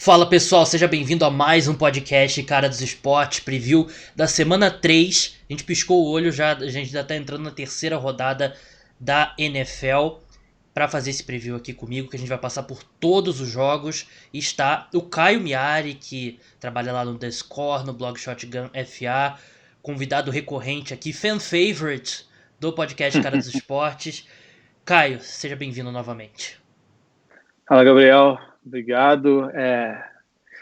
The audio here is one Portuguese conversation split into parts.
Fala pessoal, seja bem-vindo a mais um podcast Cara dos Esportes, preview da semana 3. A gente piscou o olho já, a gente já tá entrando na terceira rodada da NFL. Para fazer esse preview aqui comigo, que a gente vai passar por todos os jogos, está o Caio Miari, que trabalha lá no The Score, no blog Shotgun FA, convidado recorrente aqui, fan favorite do podcast Cara dos Esportes. Caio, seja bem-vindo novamente. Fala, Gabriel. Obrigado.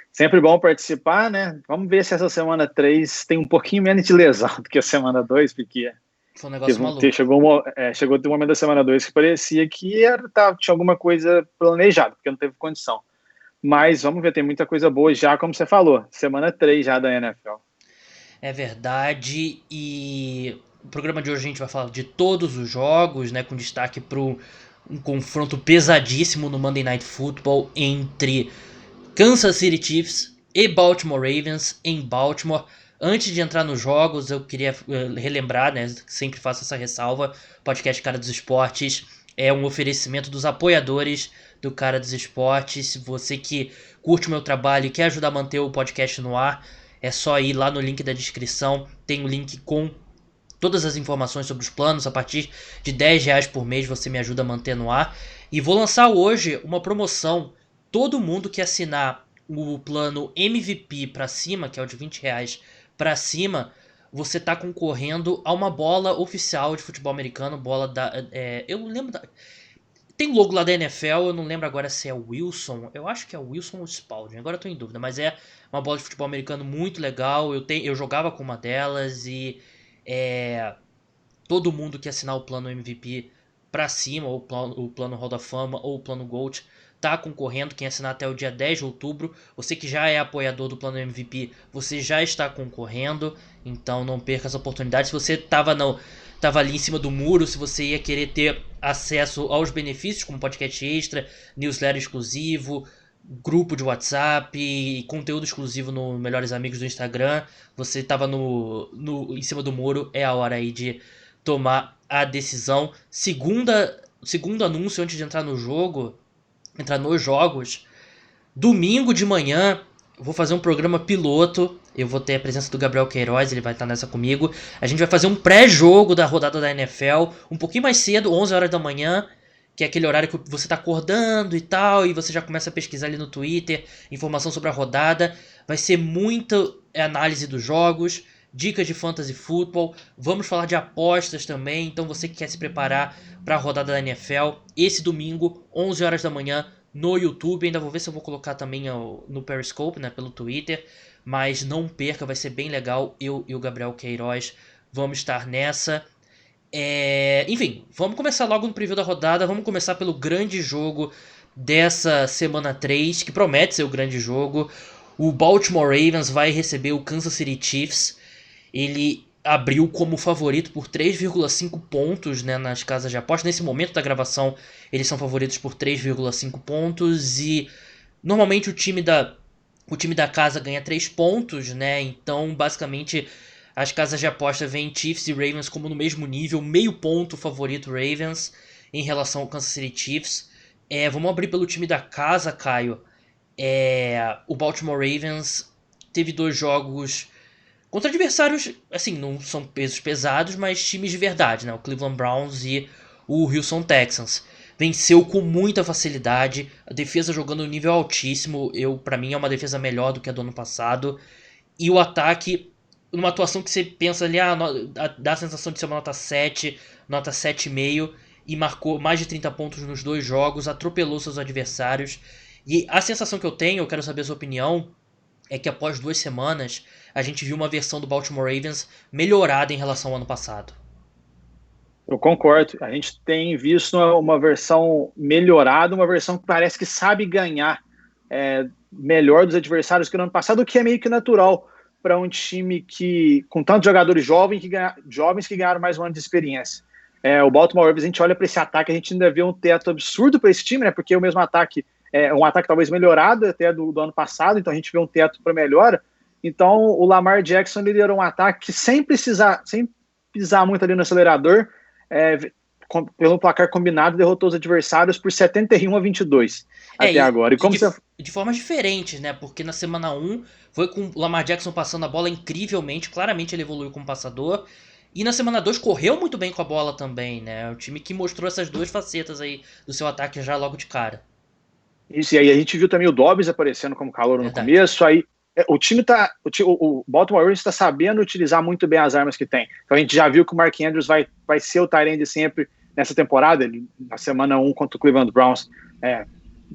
Sempre bom participar, né? Vamos ver se essa semana 3 tem um pouquinho menos de lesão do que a semana 2, porque Foi um negócio maluco. chegou um momento da semana 2 que parecia que tinha alguma coisa planejada, porque não teve condição. Mas vamos ver, tem muita coisa boa já, como você falou. Semana 3 já da NFL. É verdade, e o programa de hoje a gente vai falar de todos os jogos, né, com destaque para um confronto pesadíssimo no Monday Night Football entre Kansas City Chiefs e Baltimore Ravens em Baltimore. Antes de entrar nos jogos, eu queria relembrar, né, sempre faço essa ressalva, o podcast Cara dos Esportes é um oferecimento dos apoiadores do Cara dos Esportes. Se você que curte o meu trabalho e quer ajudar a manter o podcast no ar, é só ir lá no link da descrição, tem o link com todas as informações sobre os planos. A partir de R$10 por mês você me ajuda a manter no ar. E vou lançar hoje uma promoção. Todo mundo que assinar o plano MVP para cima, que é o de R$20 para cima, você está concorrendo a uma bola oficial de futebol americano, bola da... eu lembro da... Tem o logo lá da NFL, eu não lembro agora se é o Wilson. Eu acho que é o Wilson ou o Spalding, agora eu tô em dúvida. Mas é uma bola de futebol americano muito legal. Eu jogava com uma delas e todo mundo que assinar o plano MVP pra cima, ou o plano Hall da Fama, ou o plano Gold, tá concorrendo. Quem assinar até o dia 10 de outubro, você que já é apoiador do plano MVP, você já está concorrendo. Então não perca essa oportunidade. Se você tava ali em cima do muro, se você ia querer ter acesso aos benefícios, como podcast extra, newsletter exclusivo, grupo de WhatsApp, conteúdo exclusivo no Melhores Amigos do Instagram, você tava em cima do muro, é a hora aí de tomar a decisão. Segundo anúncio antes de entrar nos jogos, domingo de manhã vou fazer um programa piloto. Eu vou ter a presença do Gabriel Queiroz, ele vai estar nessa comigo. A gente vai fazer um pré-jogo da rodada da NFL, um pouquinho mais cedo, 11 horas da manhã, que é aquele horário que você tá acordando e tal, e você já começa a pesquisar ali no Twitter, informação sobre a rodada. Vai ser muita análise dos jogos, dicas de fantasy football, vamos falar de apostas também. Então você que quer se preparar para a rodada da NFL, esse domingo, 11 horas da manhã, no YouTube. Ainda vou ver se eu vou colocar também no Periscope, né, pelo Twitter. Mas não perca, vai ser bem legal. Eu e o Gabriel Queiroz vamos estar nessa. Enfim, vamos começar logo no preview da rodada. Vamos começar pelo grande jogo dessa semana 3, que promete ser o grande jogo. O Baltimore Ravens vai receber o Kansas City Chiefs. Ele abriu como favorito por 3,5 pontos, né, nas casas de aposta. Nesse momento da gravação, eles são favoritos por 3,5 pontos. E normalmente o time da casa ganha 3 pontos, né? Então, basicamente, as casas de aposta veem Chiefs e Ravens como no mesmo nível, meio ponto favorito Ravens em relação ao Kansas City Chiefs. Vamos abrir pelo time da casa, Caio. O Baltimore Ravens teve 2 jogos contra adversários, assim, não são pesos pesados, mas times de verdade, né? O Cleveland Browns e o Houston Texans. Venceu com muita facilidade, a defesa jogando no nível altíssimo. Para mim é uma defesa melhor do que a do ano passado. E o ataque, numa atuação que você pensa ali, dá a sensação de ser uma nota 7, nota 7,5, e marcou mais de 30 pontos nos 2 jogos, atropelou seus adversários. E a sensação que eu tenho, eu quero saber a sua opinião, é que após 2 semanas a gente viu uma versão do Baltimore Ravens melhorada em relação ao ano passado. Eu concordo. A gente tem visto uma versão melhorada, uma versão que parece que sabe ganhar melhor dos adversários que no ano passado, o que é meio que natural para um time com tantos jogadores jovens que ganharam mais um ano de experiência. O Baltimore Ravens, a gente olha para esse ataque, a gente ainda vê um teto absurdo para esse time, né? Porque o mesmo ataque é um ataque talvez melhorado até do ano passado, então a gente vê um teto para melhora. Então o Lamar Jackson liderou um ataque que sem pisar muito ali no acelerador, pelo placar combinado, derrotou os adversários por 71-22 até agora. E como de formas diferentes, né? Porque na semana 1 foi com o Lamar Jackson passando a bola incrivelmente, claramente ele evoluiu como passador. E na semana 2 correu muito bem com a bola também, né? O time que mostrou essas duas facetas aí do seu ataque já logo de cara. Isso, e aí a gente viu também o Dobbs aparecendo como calor no começo, aí o Baltimore Ravens está sabendo utilizar muito bem as armas que tem. Então a gente já viu que o Mark Andrews vai ser o tight end sempre nessa temporada, na semana 1 contra o Cleveland Browns,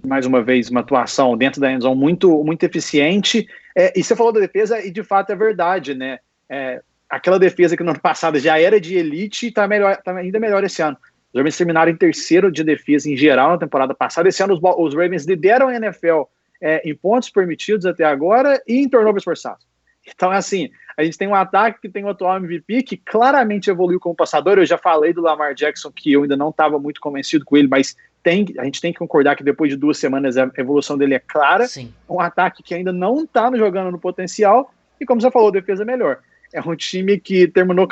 mais uma vez uma atuação dentro da endzone muito, muito eficiente, e você falou da defesa, e de fato é verdade, né? Aquela defesa que no ano passado já era de elite e está ainda melhor esse ano. Os Ravens terminaram em terceiro de defesa em geral na temporada passada. Esse ano os Ravens lideram a NFL em pontos permitidos até agora e em turnovers forçados. Então, assim, a gente tem um ataque que tem o atual MVP que claramente evoluiu como passador. Eu já falei do Lamar Jackson, que eu ainda não estava muito convencido com ele, mas a gente tem que concordar que depois de 2 semanas a evolução dele é clara. Sim. Um ataque que ainda não está jogando no potencial e, como você falou, defesa melhor. É um time que terminou com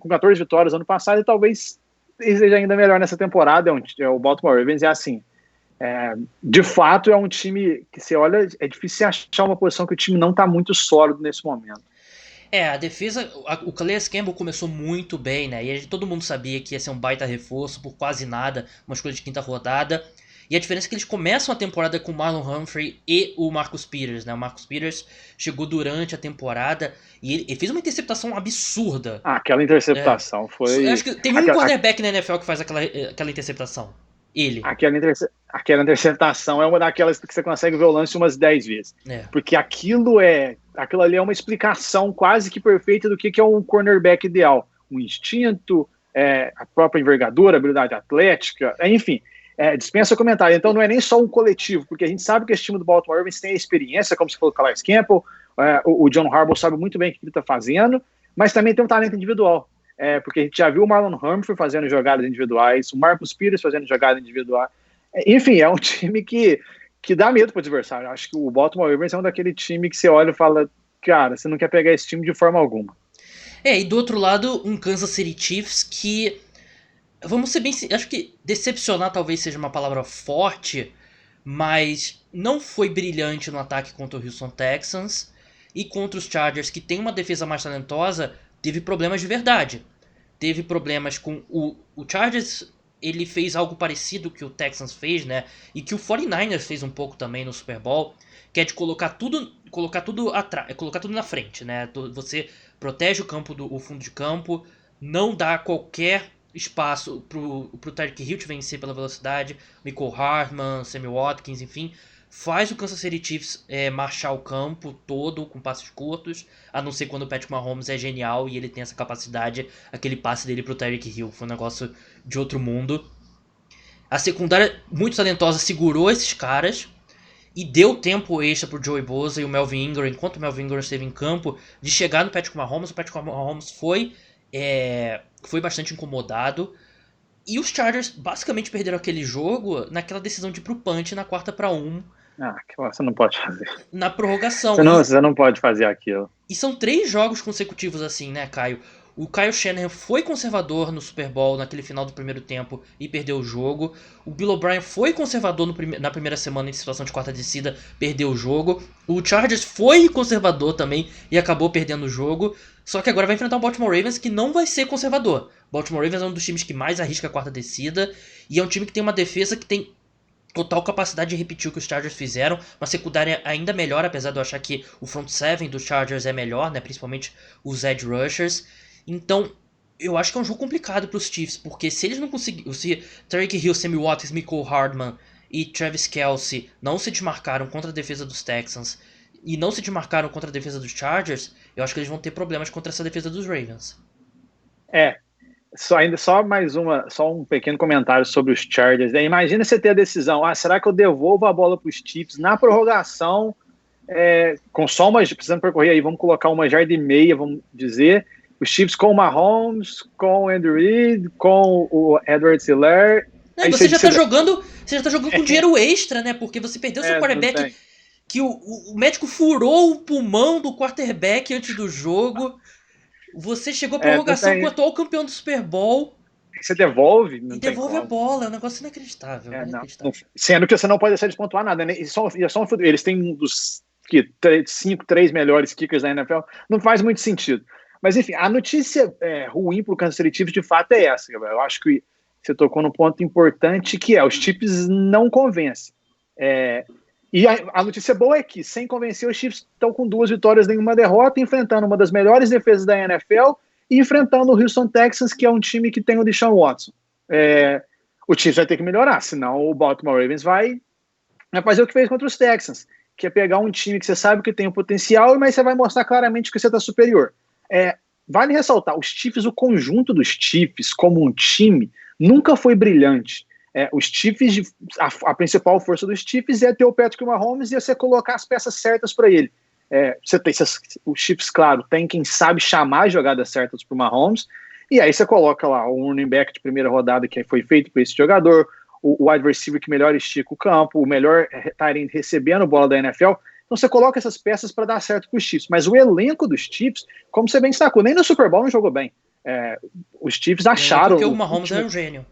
14 vitórias ano passado e talvez seja ainda melhor nessa temporada. O Baltimore Ravens é assim, de fato é um time que você olha, é difícil achar uma posição que o time não está muito sólido nesse momento. A defesa, o Calais Campbell começou muito bem, né? E todo mundo sabia que ia ser um baita reforço por quase nada, uma escolha de 5ª rodada. E a diferença é que eles começam a temporada com o Marlon Humphrey e o Marcus Peters, né? O Marcus Peters chegou durante a temporada e ele fez uma interceptação absurda. Aquela interceptação foi... Acho que tem um cornerback na NFL que faz aquela interceptação. Ele. Aquela interceptação é uma daquelas que você consegue ver o lance umas 10 vezes. Porque aquilo ali é uma explicação quase que perfeita do que é um cornerback ideal. Um instinto, a própria envergadura, a habilidade atlética, enfim... dispensa comentário. Então não é nem só um coletivo, porque a gente sabe que esse time do Baltimore Ravens tem a experiência, como você falou, o Calais Campbell, o John Harbaugh sabe muito bem o que ele está fazendo, mas também tem um talento individual, porque a gente já viu o Marlon Humphrey fazendo jogadas individuais, o Marcus Peters fazendo jogadas individuais, enfim, é um time que dá medo para o adversário. Acho que o Baltimore Ravens é um daquele time que você olha e fala, cara, você não quer pegar esse time de forma alguma. E do outro lado, um Kansas City Chiefs que... Vamos ser bem... Acho que decepcionar talvez seja uma palavra forte, mas não foi brilhante no ataque contra o Houston Texans. E contra os Chargers, que tem uma defesa mais talentosa, teve problemas de verdade. Teve problemas com o Chargers, ele fez algo parecido que o Texans fez, né? E que o 49ers fez um pouco também no Super Bowl, que é de colocar tudo atrás, colocar tudo na frente, né? Você protege o fundo de campo, não dá qualquer espaço pro Tyreek Hill te vencer pela velocidade, Mecole Hardman, Sammy Watkins, enfim, faz o Kansas City Chiefs marchar o campo todo com passes curtos, a não ser quando o Patrick Mahomes é genial e ele tem essa capacidade, aquele passe dele pro Tyreek Hill, foi um negócio de outro mundo. A secundária muito talentosa segurou esses caras e deu tempo extra pro Joey Bosa e o Melvin Ingram, enquanto o Melvin Ingram esteve em campo, de chegar no Patrick Mahomes. O Patrick Mahomes foi bastante incomodado. E os Chargers basicamente perderam aquele jogo naquela decisão de ir pro punch na 4-1. Você não pode fazer. Na prorrogação. Você não pode fazer aquilo. E são 3 jogos consecutivos assim, né, Caio? O Kyle Shanahan foi conservador no Super Bowl naquele final do primeiro tempo e perdeu o jogo. O Bill O'Brien foi conservador na primeira semana em situação de quarta descida, perdeu o jogo. O Chargers foi conservador também e acabou perdendo o jogo. Só que agora vai enfrentar o Baltimore Ravens, que não vai ser conservador. O Baltimore Ravens é um dos times que mais arrisca a quarta descida e é um time que tem uma defesa que tem total capacidade de repetir o que os Chargers fizeram, uma secundária ainda melhor, apesar de eu achar que o front seven dos Chargers é melhor, né, principalmente os edge rushers. Então, eu acho que é um jogo complicado para os Chiefs, porque se eles não conseguirem, se Tyreek Hill, Sammy Watkins, Mecole Hardman e Travis Kelce não se desmarcaram contra a defesa dos Texans e não se desmarcaram contra a defesa dos Chargers, eu acho que eles vão ter problemas contra essa defesa dos Ravens. Só um pequeno comentário sobre os Chargers. Imagina você ter a decisão, será que eu devolvo a bola para os Chiefs na prorrogação, com só precisando percorrer aí, vamos colocar 1,5 jardas, vamos dizer, os Chiefs com o Mahomes, com o Andy Reid, com o Edwards-Helaire. Você já tá jogando com dinheiro extra, né? Porque você perdeu seu quarterback, que o médico furou o pulmão do quarterback antes do jogo. Você chegou à prorrogação com o atual campeão do Super Bowl. você devolve, não E tem devolve a como. bola, é um negócio inacreditável. Sendo que você não pode deixar despontuar nada, né? Eles têm um dos 3 melhores kickers da NFL, não faz muito sentido. Mas enfim, a notícia ruim para o Kansas City Chiefs de fato é essa, Gabriel. Eu acho que você tocou num ponto importante que os Chiefs não convencem. E a notícia boa é que, sem convencer, os Chiefs estão com 2 vitórias, nenhuma derrota, enfrentando uma das melhores defesas da NFL e enfrentando o Houston Texans, que é um time que tem o Deshaun Watson. O Chiefs vai ter que melhorar, senão o Baltimore Ravens vai fazer o que fez contra os Texans, que é pegar um time que você sabe que tem o potencial, mas você vai mostrar claramente que você está superior. Vale ressaltar, os Chiefs, o conjunto dos Chiefs como um time, nunca foi brilhante. Os Chiefs, a principal força dos Chiefs é ter o Patrick Mahomes e você colocar as peças certas para ele. Os Chiefs, claro, tem quem sabe chamar as jogadas certas para o Mahomes, e aí você coloca lá o running back de primeira rodada que foi feito para esse jogador, o wide receiver que melhor estica o campo, o melhor tight end recebendo bola da NFL. Então você coloca essas peças para dar certo com os Chiefs. Mas o elenco dos Chiefs, como você bem destacou, nem no Super Bowl não jogou bem. Os Chiefs acharam... Porque o Mahomes é um gênio.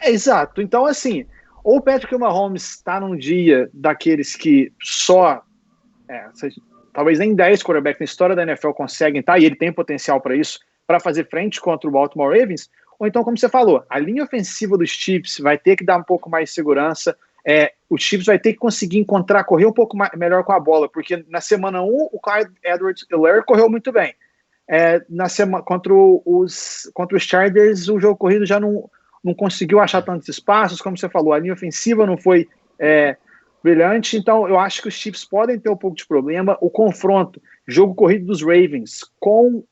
Exato. Então, assim, ou o Patrick Mahomes está num dia daqueles que só... talvez nem 10 quarterbacks na história da NFL conseguem estar, e ele tem potencial para isso, para fazer frente contra o Baltimore Ravens, ou então, como você falou, a linha ofensiva dos Chiefs vai ter que dar um pouco mais de segurança, o Chiefs vai ter que conseguir correr um pouco melhor com a bola, porque na semana 1 o Clyde Edwards-Helaire correu muito bem. Contra os Chargers, o jogo corrido já não conseguiu achar tantos espaços, como você falou, a linha ofensiva não foi brilhante, então eu acho que os Chiefs podem ter um pouco de problema. O confronto, jogo corrido dos Ravens com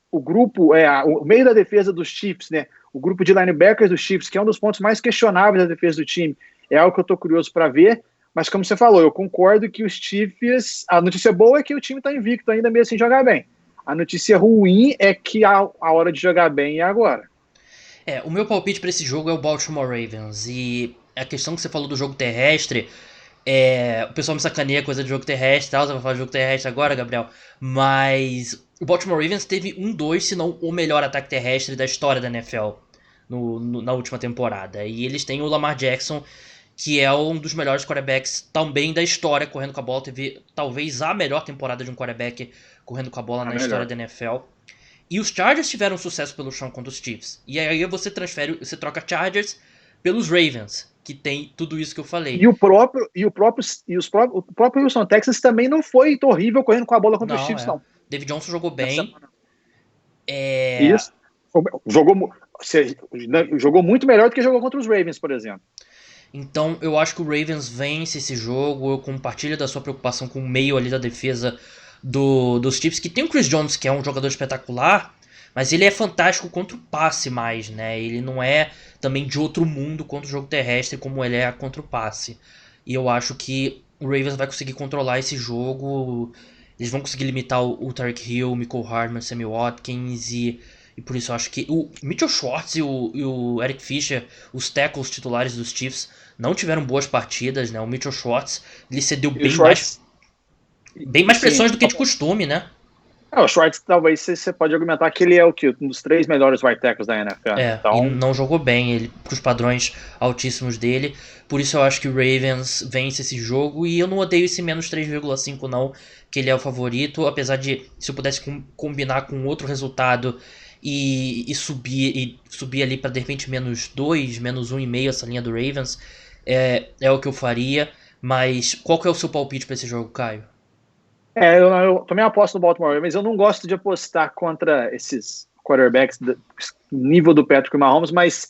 o grupo, o meio da defesa dos Chiefs, né? O grupo de linebackers dos Chiefs, que é um dos pontos mais questionáveis da defesa do time, é algo que eu estou curioso para ver, mas como você falou, eu concordo que os Chiefs, a notícia boa é que o time está invicto ainda mesmo sem jogar bem. A notícia ruim é que a hora de jogar bem é agora. O meu palpite para esse jogo é o Baltimore Ravens, e a questão que você falou do jogo terrestre, o pessoal me sacaneia coisa de jogo terrestre e tal, você vai falar de jogo terrestre agora, Gabriel, mas o Baltimore Ravens teve 2, se não o melhor ataque terrestre da história da NFL na última temporada, e eles têm o Lamar Jackson, que é um dos melhores quarterbacks também da história correndo com a bola, teve talvez a melhor temporada de um quarterback correndo com a bola na história da NFL. E os Chargers tiveram sucesso pelo chão contra os Chiefs. E aí você troca Chargers pelos Ravens, que tem tudo isso que eu falei. E o próprio Houston Texans também não foi horrível correndo com a bola contra os Chiefs, não. David Johnson jogou bem. Isso. Jogou muito melhor do que jogou contra os Ravens, por exemplo. Então eu acho que o Ravens vence esse jogo. Eu compartilho da sua preocupação com o meio ali da defesa dos Chiefs, que tem o Chris Jones, que é um jogador espetacular, mas ele é fantástico contra o passe mais, né? Ele não é também de outro mundo contra o jogo terrestre como ele é contra o passe. E eu acho que o Ravens vai conseguir controlar esse jogo. Eles vão conseguir limitar o Tyreek Hill, o Mecole Hardman, Sammy Watkins e por isso eu acho que o Mitchell Schwartz e o Eric Fisher, os tackles titulares dos Chiefs, não tiveram boas partidas, né? O Mitchell Schwartz, ele cedeu bem mais pressões do que de costume, né? O Schwartz, talvez você pode argumentar que ele é um dos 3 melhores right tackles da NFL. E não jogou bem ele com os padrões altíssimos dele. Por isso eu acho que o Ravens vence esse jogo. E eu não odeio esse menos 3,5 não, que ele é o favorito. Apesar de, se eu pudesse combinar com outro resultado e subir ali para de repente menos 2, menos 1,5 essa linha do Ravens, é o que eu faria. Mas qual que é o seu palpite para esse jogo, Caio? Eu também aposto no Baltimore, mas eu não gosto de apostar contra esses quarterbacks do nível do Patrick Mahomes, mas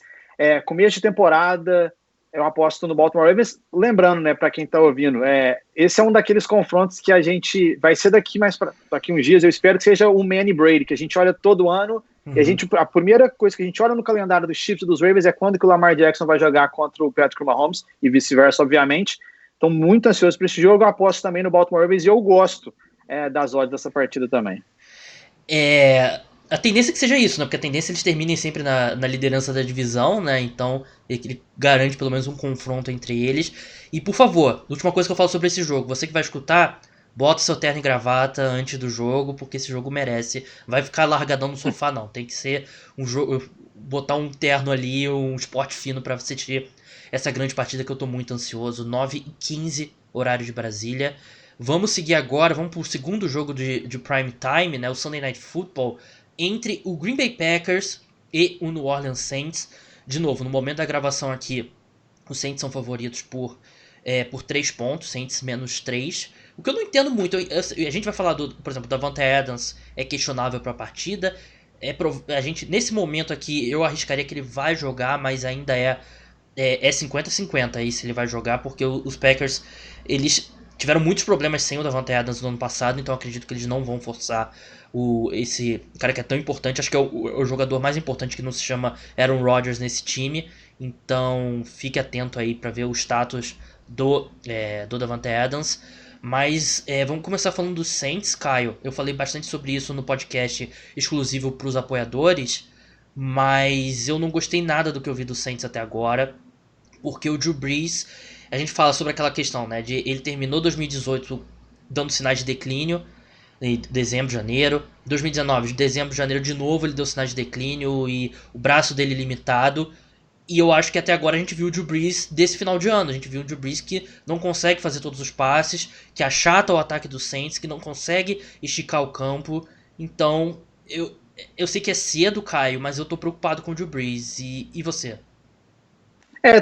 começo de temporada eu aposto no Baltimore Ravens. Lembrando, né, para quem está ouvindo, esse é um daqueles confrontos que a gente vai ser daqui uns dias, eu espero que seja o Manny Brady, que a gente olha todo ano, e a primeira coisa que a gente olha no calendário dos Chiefs e dos Ravens é quando que o Lamar Jackson vai jogar contra o Patrick Mahomes, e vice-versa, obviamente. Estou muito ansioso para esse jogo, eu aposto também no Baltimore Ravens e eu gosto das odds dessa partida também. A tendência é que seja isso, né? Porque a tendência é eles terminem sempre na liderança da divisão, né? Então ele garante pelo menos um confronto entre eles. E por favor, última coisa que eu falo sobre esse jogo, você que vai escutar, bota seu terno e gravata antes do jogo, porque esse jogo merece. Vai ficar largadão no sofá não, tem que ser um jogo... botar um terno ali, um esporte fino pra assistir essa grande partida que eu tô muito ansioso. 9h15, horário de Brasília. Vamos seguir agora, vamos pro segundo jogo de prime time, né? O Sunday Night Football, entre o Green Bay Packers e o New Orleans Saints. De novo, no momento da gravação aqui, os Saints são favoritos por 3 pontos, Saints -3. O que eu não entendo muito, a gente vai falar, por exemplo, Davante Adams é questionável para a partida. A gente, nesse momento aqui, eu arriscaria que ele vai jogar, mas ainda é 50-50 aí se ele vai jogar, porque os Packers, eles tiveram muitos problemas sem o Davante Adams no ano passado, então eu acredito que eles não vão forçar esse cara que é tão importante. Acho que é o jogador mais importante, que não se chama Aaron Rodgers nesse time. Então fique atento aí para ver o status do Davante Adams. Mas vamos começar falando dos Saints, Caio. Eu falei bastante sobre isso no podcast exclusivo para os apoiadores, mas eu não gostei nada do que eu vi do Saints até agora, porque o Drew Brees, a gente fala sobre aquela questão, né, de ele terminou 2018 dando sinais de declínio, em dezembro, janeiro. 2019, de dezembro, janeiro, de novo ele deu sinais de declínio e o braço dele limitado. E eu acho que até agora a gente viu o Drew Brees desse final de ano. A gente viu o Drew Brees que não consegue fazer todos os passes, que achata o ataque do Saints, que não consegue esticar o campo. Então, eu sei que é cedo, Caio, mas eu tô preocupado com o Drew Brees. E você?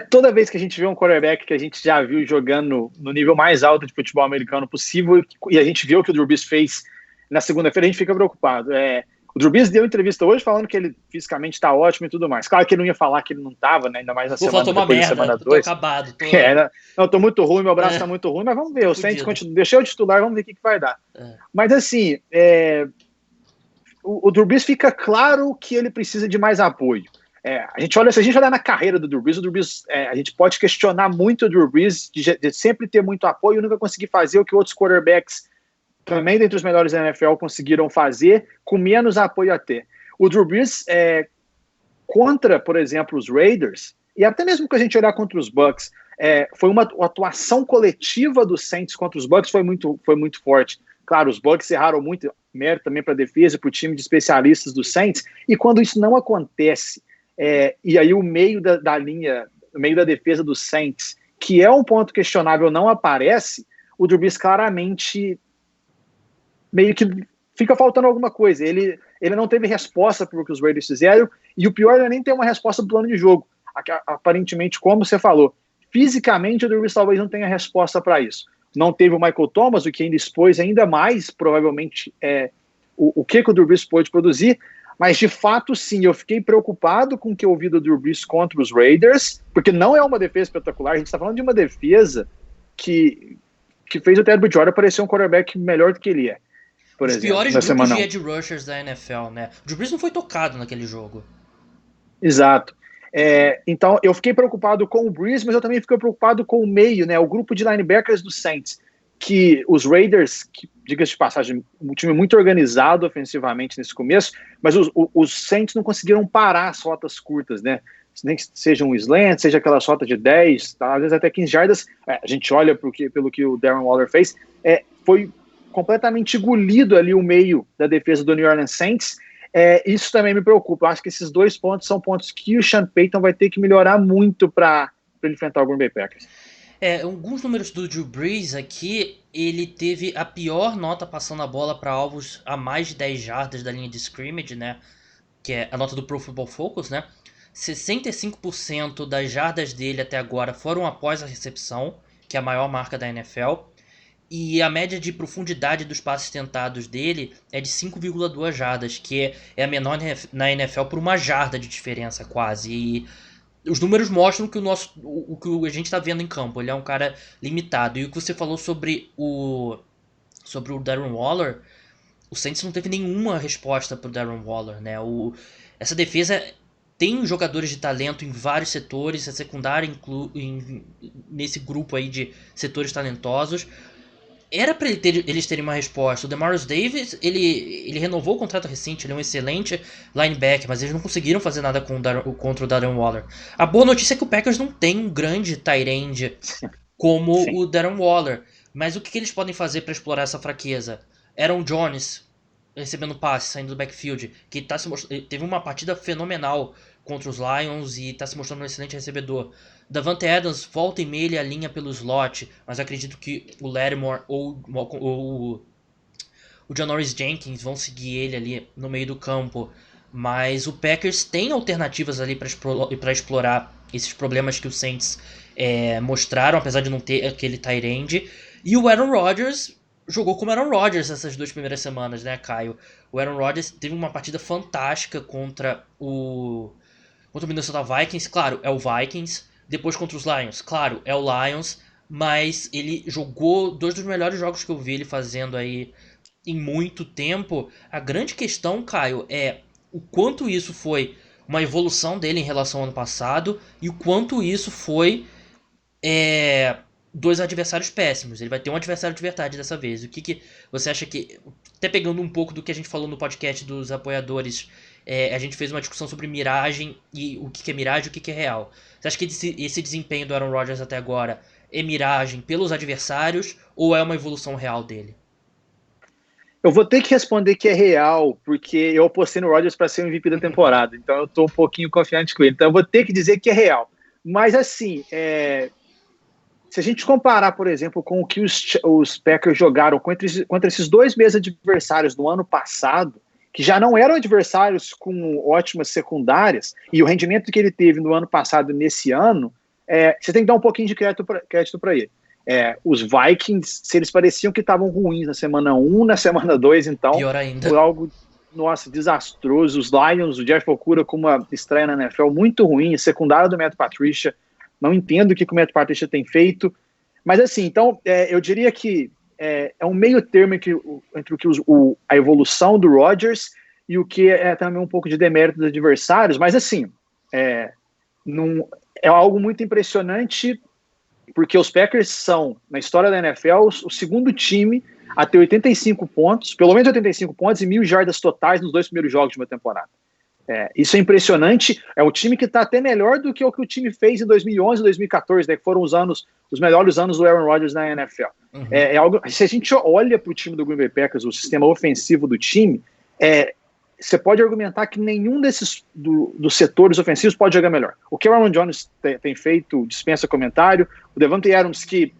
Toda vez que a gente vê um quarterback que a gente já viu jogando no nível mais alto de futebol americano possível, e a gente vê o que o Drew Brees fez na segunda-feira, a gente fica preocupado. O Drew Brees deu entrevista hoje falando que ele fisicamente está ótimo e tudo mais. Claro que ele não ia falar que ele não estava, né? Ainda mais na semana depois da semana 2. Tô acabado. Não, tô muito ruim, meu braço tá muito ruim, mas vamos ver. O Saints deixou de titular, vamos ver o que vai dar. Mas assim, o Drew Brees fica claro que ele precisa de mais apoio. Se a gente olhar na carreira do Drew Brees, a gente pode questionar muito o Drew Brees de sempre ter muito apoio e nunca conseguir fazer o que outros quarterbacks, também dentre os melhores da NFL, conseguiram fazer, com menos apoio até. O Drew Brees, contra, por exemplo, os Raiders, e até mesmo que a gente olhar contra os Bucks, foi uma atuação coletiva dos Saints contra os Bucks foi muito forte. Claro, os Bucks erraram muito, mérito também para a defesa, para o time de especialistas dos Saints, e quando isso não acontece, e aí o meio da linha, o meio da defesa dos Saints, que é um ponto questionável, não aparece, o Drew Brees claramente meio que fica faltando alguma coisa. Ele não teve resposta para o que os Raiders fizeram, e o pior é nem ter uma resposta do plano de jogo. Aparentemente, como você falou, fisicamente o Drew Brees talvez não tenha resposta para isso. Não teve o Michael Thomas, o que ainda expôs ainda mais, provavelmente, o que o Drew Brees pôde produzir, mas de fato, sim, eu fiquei preocupado com o que eu ouvi do Drew Brees contra os Raiders, porque não é uma defesa espetacular, a gente está falando de uma defesa que fez o Teddy Bridgewater parecer um quarterback melhor do que ele é. Por Os exemplo, piores grupos de edge rushers da NFL, né? O Drew Brees não foi tocado naquele jogo. Exato. Então, eu fiquei preocupado com o Brees, mas eu também fiquei preocupado com o meio, né? O grupo de linebackers do Saints, que os Raiders, que, diga-se de passagem, um time muito organizado ofensivamente nesse começo, mas os Saints não conseguiram parar as rotas curtas, né? Nem que seja um slant, seja aquela rota de 10, tá? Às vezes até 15 jardas, a gente olha pelo que o Darren Waller fez, foi completamente engolido ali o meio da defesa do New Orleans Saints. Isso também me preocupa. Eu acho que esses 2 pontos são pontos que o Sean Payton vai ter que melhorar muito para ele enfrentar o Green Bay Packers. Alguns números do Drew Brees aqui, ele teve a pior nota passando a bola para alvos a mais de 10 jardas da linha de scrimmage, né? Que é a nota do Pro Football Focus, né? 65% das jardas dele até agora foram após a recepção, que é a maior marca da NFL. E a média de profundidade dos passes tentados dele é de 5,2 jardas, que é a menor na NFL por 1 jarda de diferença quase. E os números mostram que o que a gente está vendo em campo. Ele é um cara limitado. E o que você falou sobre o Darren Waller, o Saints não teve nenhuma resposta para o Darren Waller, né? Essa defesa tem jogadores de talento em vários setores, a secundária nesse grupo aí de setores talentosos. Era para eles terem uma resposta. O Demarius Davis, ele renovou o contrato recente, ele é um excelente linebacker, mas eles não conseguiram fazer nada contra o Darren Waller. A boa notícia é que o Packers não tem um grande tight end como o Darren Waller. Mas o que eles podem fazer para explorar essa fraqueza? Aaron Jones recebendo passe, saindo do backfield, que teve uma partida fenomenal contra os Lions e tá se mostrando um excelente recebedor. Davante Adams volta e meia, ele alinha pelo slot, mas acredito que o Lattimore ou o Janoris Jenkins vão seguir ele ali no meio do campo. Mas o Packers tem alternativas ali para explorar esses problemas que o Saints mostraram, apesar de não ter aquele tight end. E o Aaron Rodgers jogou como Aaron Rodgers essas 2 primeiras semanas, né, Caio? O Aaron Rodgers teve uma partida fantástica contra o Minnesota Vikings. Claro, é o Vikings. Depois contra os Lions. Claro, é o Lions. Mas ele jogou 2 dos melhores jogos que eu vi ele fazendo aí em muito tempo. A grande questão, Caio, é o quanto isso foi uma evolução dele em relação ao ano passado e o quanto isso foi 2 adversários péssimos. Ele vai ter um adversário de verdade dessa vez. O que você acha que... Até pegando um pouco do que a gente falou no podcast dos apoiadores, a gente fez uma discussão sobre miragem e o que é miragem e o que é real. Você acha que esse desempenho do Aaron Rodgers até agora é miragem pelos adversários ou é uma evolução real dele? Eu vou ter que responder que é real, porque eu apostei no Rodgers para ser o MVP da temporada, então eu estou um pouquinho confiante com ele. Então eu vou ter que dizer que é real. Mas assim, se a gente comparar, por exemplo, com o que os Packers jogaram contra esses 2 mesmos adversários do ano passado, que já não eram adversários com ótimas secundárias, e o rendimento que ele teve no ano passado e nesse ano, você tem que dar um pouquinho de crédito para ele. Os Vikings, se eles pareciam que estavam ruins na semana 1, na semana 2, então, pior ainda. foi algo, nossa, desastroso. Os Lions, o Jeff Okudah com uma estreia na NFL muito ruim, secundária do Matt Patricia, não entendo o que o Matt Patricia tem feito, mas assim, então, eu diria que é um meio termo entre o que a evolução do Rodgers e o que é também um pouco de demérito dos adversários, mas assim, é algo muito impressionante, porque os Packers são, na história da NFL, o segundo time a ter 85 pontos, pelo menos 85 pontos e 1.000 jardas totais nos 2 primeiros jogos de uma temporada. Isso é impressionante. É um time que está até melhor do que o time fez em 2011 e 2014, né, que foram os melhores anos do Aaron Rodgers na NFL. Uhum. Algo, se a gente olha para o time do Green Bay Packers, o sistema ofensivo do time, você pode argumentar que nenhum desses dos setores ofensivos pode jogar melhor. O que o Aaron Jones tem feito dispensa comentário. O Davante Adams, que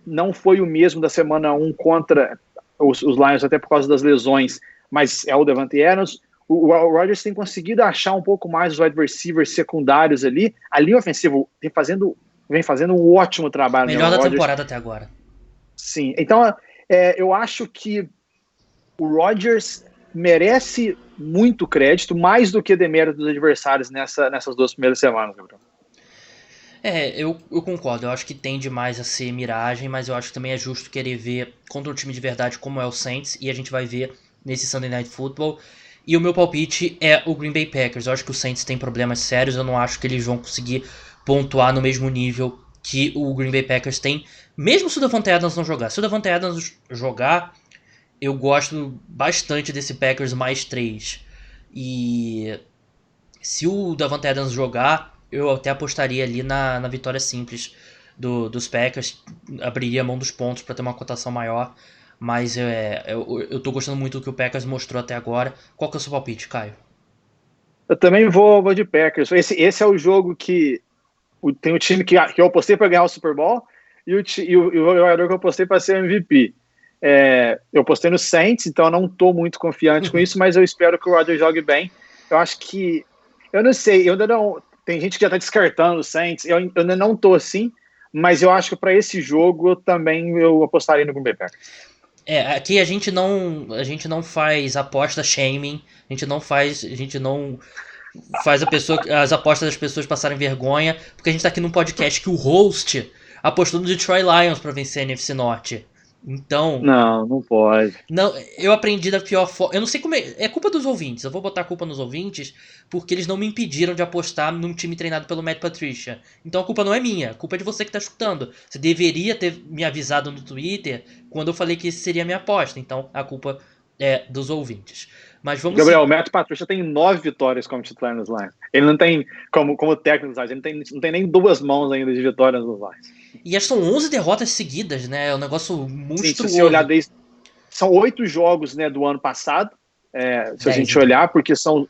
não foi o mesmo da semana 1 contra os Lions, até por causa das lesões, mas é o Davante Adams. O Rodgers tem conseguido achar um pouco mais os wide receivers secundários ali. A linha ofensiva vem fazendo um ótimo trabalho. Melhor da temporada até agora. Sim, então eu acho que o Rodgers merece muito crédito, mais do que demérito dos adversários nessas 2 primeiras semanas, Gabriel. Eu concordo, eu acho que tende mais a ser miragem, mas eu acho que também é justo querer ver contra um time de verdade como é o Saints, e a gente vai ver nesse Sunday Night Football. E o meu palpite é o Green Bay Packers. Eu acho que o Saints tem problemas sérios, eu não acho que eles vão conseguir pontuar no mesmo nível que o Green Bay Packers tem, mesmo se o Davante Adams não jogar. Se o Davante Adams jogar, eu gosto bastante desse Packers mais 3. E se o Davante Adams jogar, eu até apostaria ali na vitória simples dos Packers, abriria a mão dos pontos para ter uma cotação maior. Mas eu tô gostando muito do que o Packers mostrou até agora. Qual que é o seu palpite, Caio? Eu também vou de Packers. Esse é o jogo que tem o time que eu apostei para ganhar o Super Bowl e o jogador que eu apostei para ser MVP. Eu apostei no Saints, então eu não estou muito confiante com isso, mas eu espero que o Rodgers jogue bem. Eu acho que... Eu não sei, eu ainda não... Tem gente que já está descartando o Saints, eu ainda não estou assim, mas eu acho que para esse jogo eu apostaria no Green Bay Packers. Aqui a gente não faz aposta shaming, a gente não faz as apostas das pessoas passarem vergonha, porque a gente tá aqui num podcast que o host apostou no Detroit Lions pra vencer a NFC Norte. Então... Não pode. Não, eu aprendi da pior forma. Eu não sei como é culpa dos ouvintes. Eu vou botar a culpa nos ouvintes porque eles não me impediram de apostar num time treinado pelo Matt Patricia. Então a culpa não é minha, a culpa é de você que tá escutando. Você deveria ter me avisado no Twitter quando eu falei que esse seria a minha aposta. Então a culpa é dos ouvintes. Mas vamos... Gabriel, o Matt Patricia tem 9 vitórias como titular nos Lions. Ele não tem, como técnico nos Lions, ele não tem nem 2 mãos ainda de vitórias nos Lions. E são 11 derrotas seguidas, né? É um negócio monstruoso. Sim, se você olhar são 8 jogos, né, do ano passado, se a gente olhar, porque são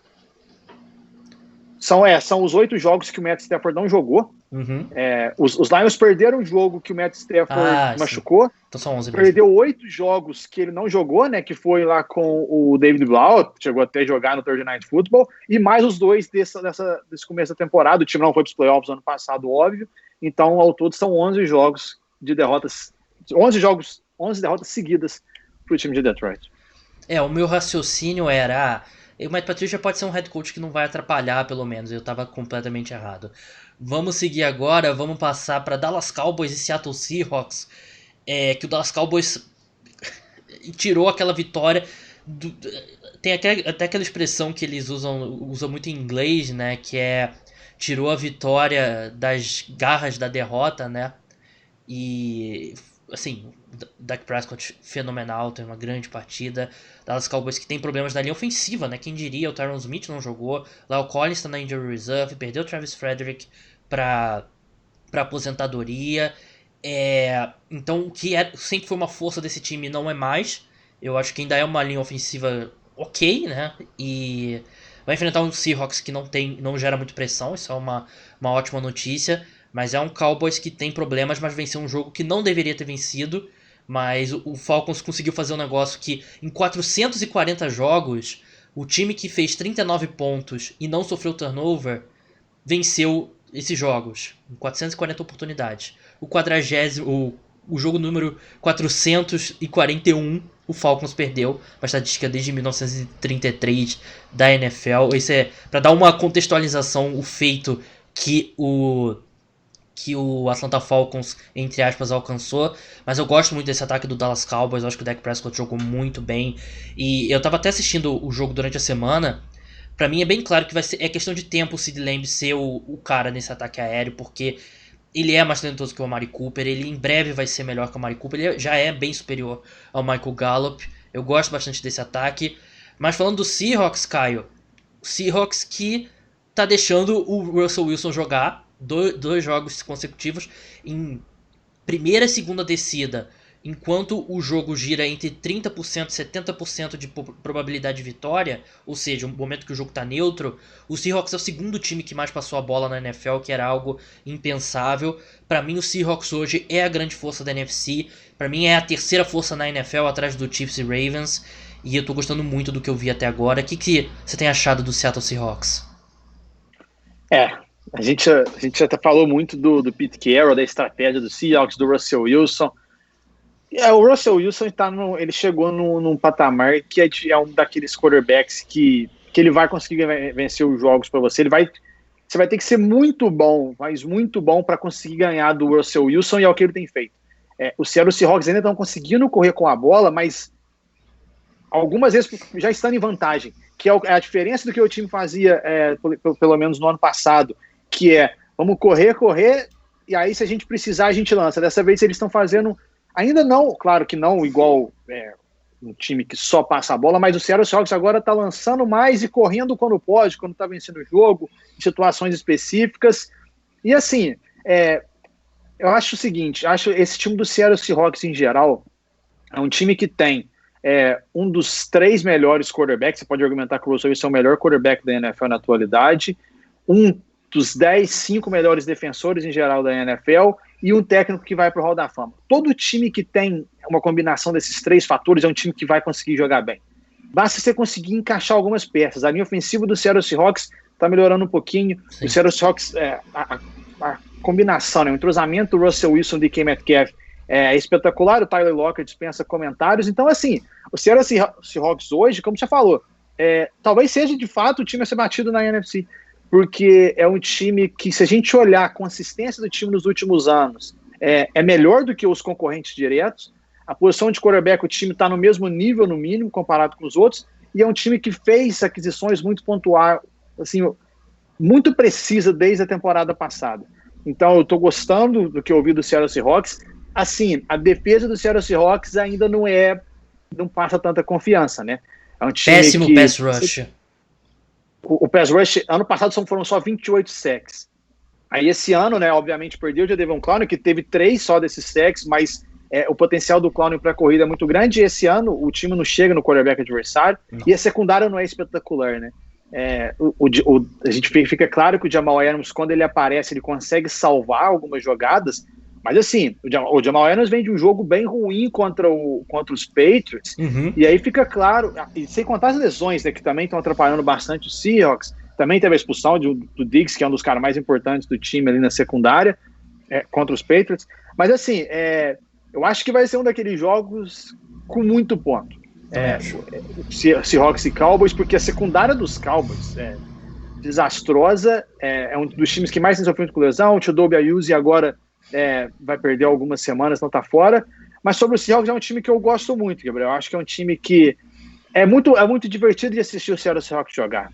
São os 8 jogos que o Matt Stafford não jogou. Uhum. Os Lions perderam o jogo que o Matt Stafford machucou. Então são 11 mesmo. Perdeu 8 jogos que ele não jogou, né? Que foi lá com o David Blau, chegou até a jogar no Thursday Night Football, e mais os 2 desse começo da temporada. O time não foi para os playoffs ano passado, óbvio. Então, ao todo, são 11 jogos de derrotas. 11 derrotas seguidas para o time de Detroit. O meu raciocínio era... o Matt Patricia pode ser um head coach que não vai atrapalhar, pelo menos. Eu estava completamente errado. Vamos seguir agora, vamos passar para Dallas Cowboys e Seattle Seahawks. Que o Dallas Cowboys tirou aquela vitória. Tem até aquela expressão que eles usam muito em inglês, né? Que é tirou a vitória das garras da derrota, né? E assim, Dak Prescott fenomenal, tem uma grande partida. Dallas Cowboys que tem problemas na linha ofensiva, né? Quem diria, o Tyron Smith não jogou, lá o Collins está na injury reserve, perdeu o Travis Frederick para aposentadoria. Então o que sempre foi uma força desse time não é mais. Eu acho que ainda é uma linha ofensiva ok, né? E vai enfrentar um Seahawks que não gera muito pressão, isso é uma ótima notícia. Mas é um Cowboys que tem problemas, mas venceu um jogo que não deveria ter vencido. Mas o Falcons conseguiu fazer um negócio que, em 440 jogos, o time que fez 39 pontos e não sofreu turnover, venceu esses jogos, em 440 oportunidades. O jogo número 441, o Falcons perdeu, uma estatística desde 1933 da NFL. Isso é para dar uma contextualização, o feito que o Atlanta Falcons, entre aspas, alcançou. Mas eu gosto muito desse ataque do Dallas Cowboys. Eu acho que o Dak Prescott jogou muito bem. E eu tava até assistindo o jogo durante a semana. Pra mim é bem claro que é questão de tempo o Sid Lamb ser o cara nesse ataque aéreo, porque ele é mais talentoso que o Amari Cooper. Ele em breve vai ser melhor que o Amari Cooper. Ele já é bem superior ao Michael Gallup. Eu gosto bastante desse ataque. Mas falando do Seahawks, Caio, o Seahawks que tá deixando o Russell Wilson jogar dois jogos consecutivos em primeira e segunda descida, enquanto o jogo gira entre 30% e 70% de probabilidade de vitória, ou seja, no momento que o jogo está neutro, o Seahawks é o segundo time que mais passou a bola na NFL, que era algo impensável. Para mim, o Seahawks hoje é a grande força da NFC, para mim é a terceira força na NFL, atrás do Chiefs e Ravens, e eu tô gostando muito do que eu vi até agora. O que você tem achado do Seattle Seahawks? A gente até falou muito do Pete Carroll, da estratégia do Seahawks, do Russell Wilson. O Russell Wilson ele chegou num patamar que é um daqueles quarterbacks que ele vai conseguir vencer os jogos para você. Você vai ter que ser muito bom, mas muito bom para conseguir ganhar do Russell Wilson, e é o que ele tem feito. O Seattle Seahawks ainda estão conseguindo correr com a bola, mas algumas vezes já estando em vantagem, que é a diferença do que o time fazia pelo menos no ano passado, que vamos correr, e aí se a gente precisar a gente lança. Dessa vez eles estão fazendo, ainda não, claro que não igual um time que só passa a bola, mas o Seattle Seahawks agora está lançando mais e correndo quando pode, quando está vencendo o jogo, em situações específicas. E assim, eu acho o seguinte, esse time do Seattle Seahawks em geral é um time que tem um dos 3 melhores quarterbacks. Você pode argumentar que o Russell Wilson é o melhor quarterback da NFL na atualidade, um dos 5 melhores defensores em geral da NFL e um técnico que vai para o Hall da Fama. Todo time que tem uma combinação desses 3 fatores é um time que vai conseguir jogar bem. Basta você conseguir encaixar algumas peças. A linha ofensiva do Seattle Seahawks está melhorando um pouquinho. Sim. O Seattle Seahawks, a combinação, o entrosamento do Russell Wilson e DK Metcalf é espetacular. O Tyler Lockett dispensa comentários. Então, assim, o Seattle Seahawks hoje, como você falou, talvez seja de fato o time a ser batido na NFC, porque é um time que, se a gente olhar a consistência do time nos últimos anos, é melhor do que os concorrentes diretos. A posição de quarterback, o time está no mesmo nível, no mínimo, comparado com os outros, e é um time que fez aquisições muito pontuais, assim, muito precisa desde a temporada passada. Então, eu estou gostando do que eu ouvi do Seattle Seahawks. Assim, a defesa do Seattle Seahawks ainda não passa tanta confiança, né? É um time péssimo pass rush. O pass rush, ano passado foram só 28 sacks. Aí esse ano, né, obviamente perdeu o Jadeveon Clowney, que teve 3 só desses sacks, mas o potencial do Clowney para a corrida é muito grande, e esse ano o time não chega no quarterback adversário, e a secundária não é espetacular, né? A gente fica claro que o Jamal Adams, quando ele aparece, ele consegue salvar algumas jogadas, mas assim, o Jamal Adams vem de um jogo bem ruim contra os Patriots, e aí fica claro, e sem contar as lesões, né, que também estão atrapalhando bastante os Seahawks, também teve a expulsão do Diggs, que é um dos caras mais importantes do time ali na secundária, contra os Patriots, mas assim, eu acho que vai ser um daqueles jogos com muito ponto. Seahawks e Cowboys, porque a secundária dos Cowboys é desastrosa, é um dos times que mais tem sofrido com lesão. O Chidobe Awuzie agora vai perder algumas semanas, não tá fora, mas sobre o Seahawks é um time que eu gosto muito, Gabriel. Eu acho que é um time que é muito divertido de assistir o Seattle Seahawks jogar.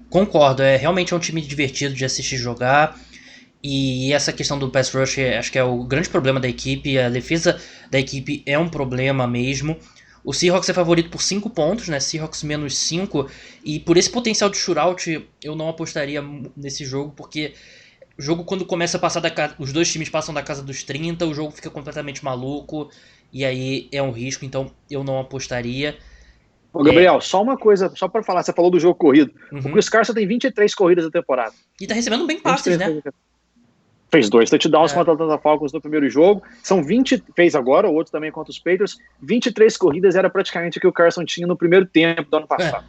Concordo, realmente um time divertido de assistir jogar. E essa questão do pass rush acho que é o grande problema da equipe. A defesa da equipe é um problema mesmo. O Seahawks é favorito por 5 pontos, né? Seahawks menos 5. E por esse potencial de shootout, eu não apostaria nesse jogo, porque o jogo, quando começa a passar os dois times passam da casa dos 30, o jogo fica completamente maluco. E aí é um risco, então eu não apostaria. Ô, Gabriel, só uma coisa, só pra falar, você falou do jogo corrido. O Chris Carson tem 23 corridas na temporada. E tá recebendo bem passes, né? Fez 2 touchdowns contra a Atlanta Falcons no primeiro jogo. São 20, fez agora, o outro também contra os Patriots. 23 corridas era praticamente o que o Carson tinha no primeiro tempo do ano passado.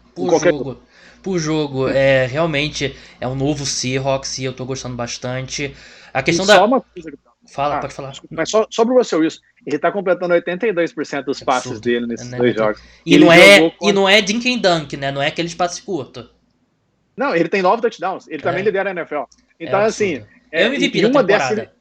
Por jogo, realmente é um novo Seahawks e eu tô gostando bastante. A questão Só uma coisa, pode falar. Mas só sobre o Russell Wilson, ele tá completando 82% dos passes dele nesses dois jogos. E não é dink and dunk, né? Não é aqueles passes curtos. Não, ele tem 9 touchdowns. Ele também lidera a NFL. Então, assim... É o MVP da temporada.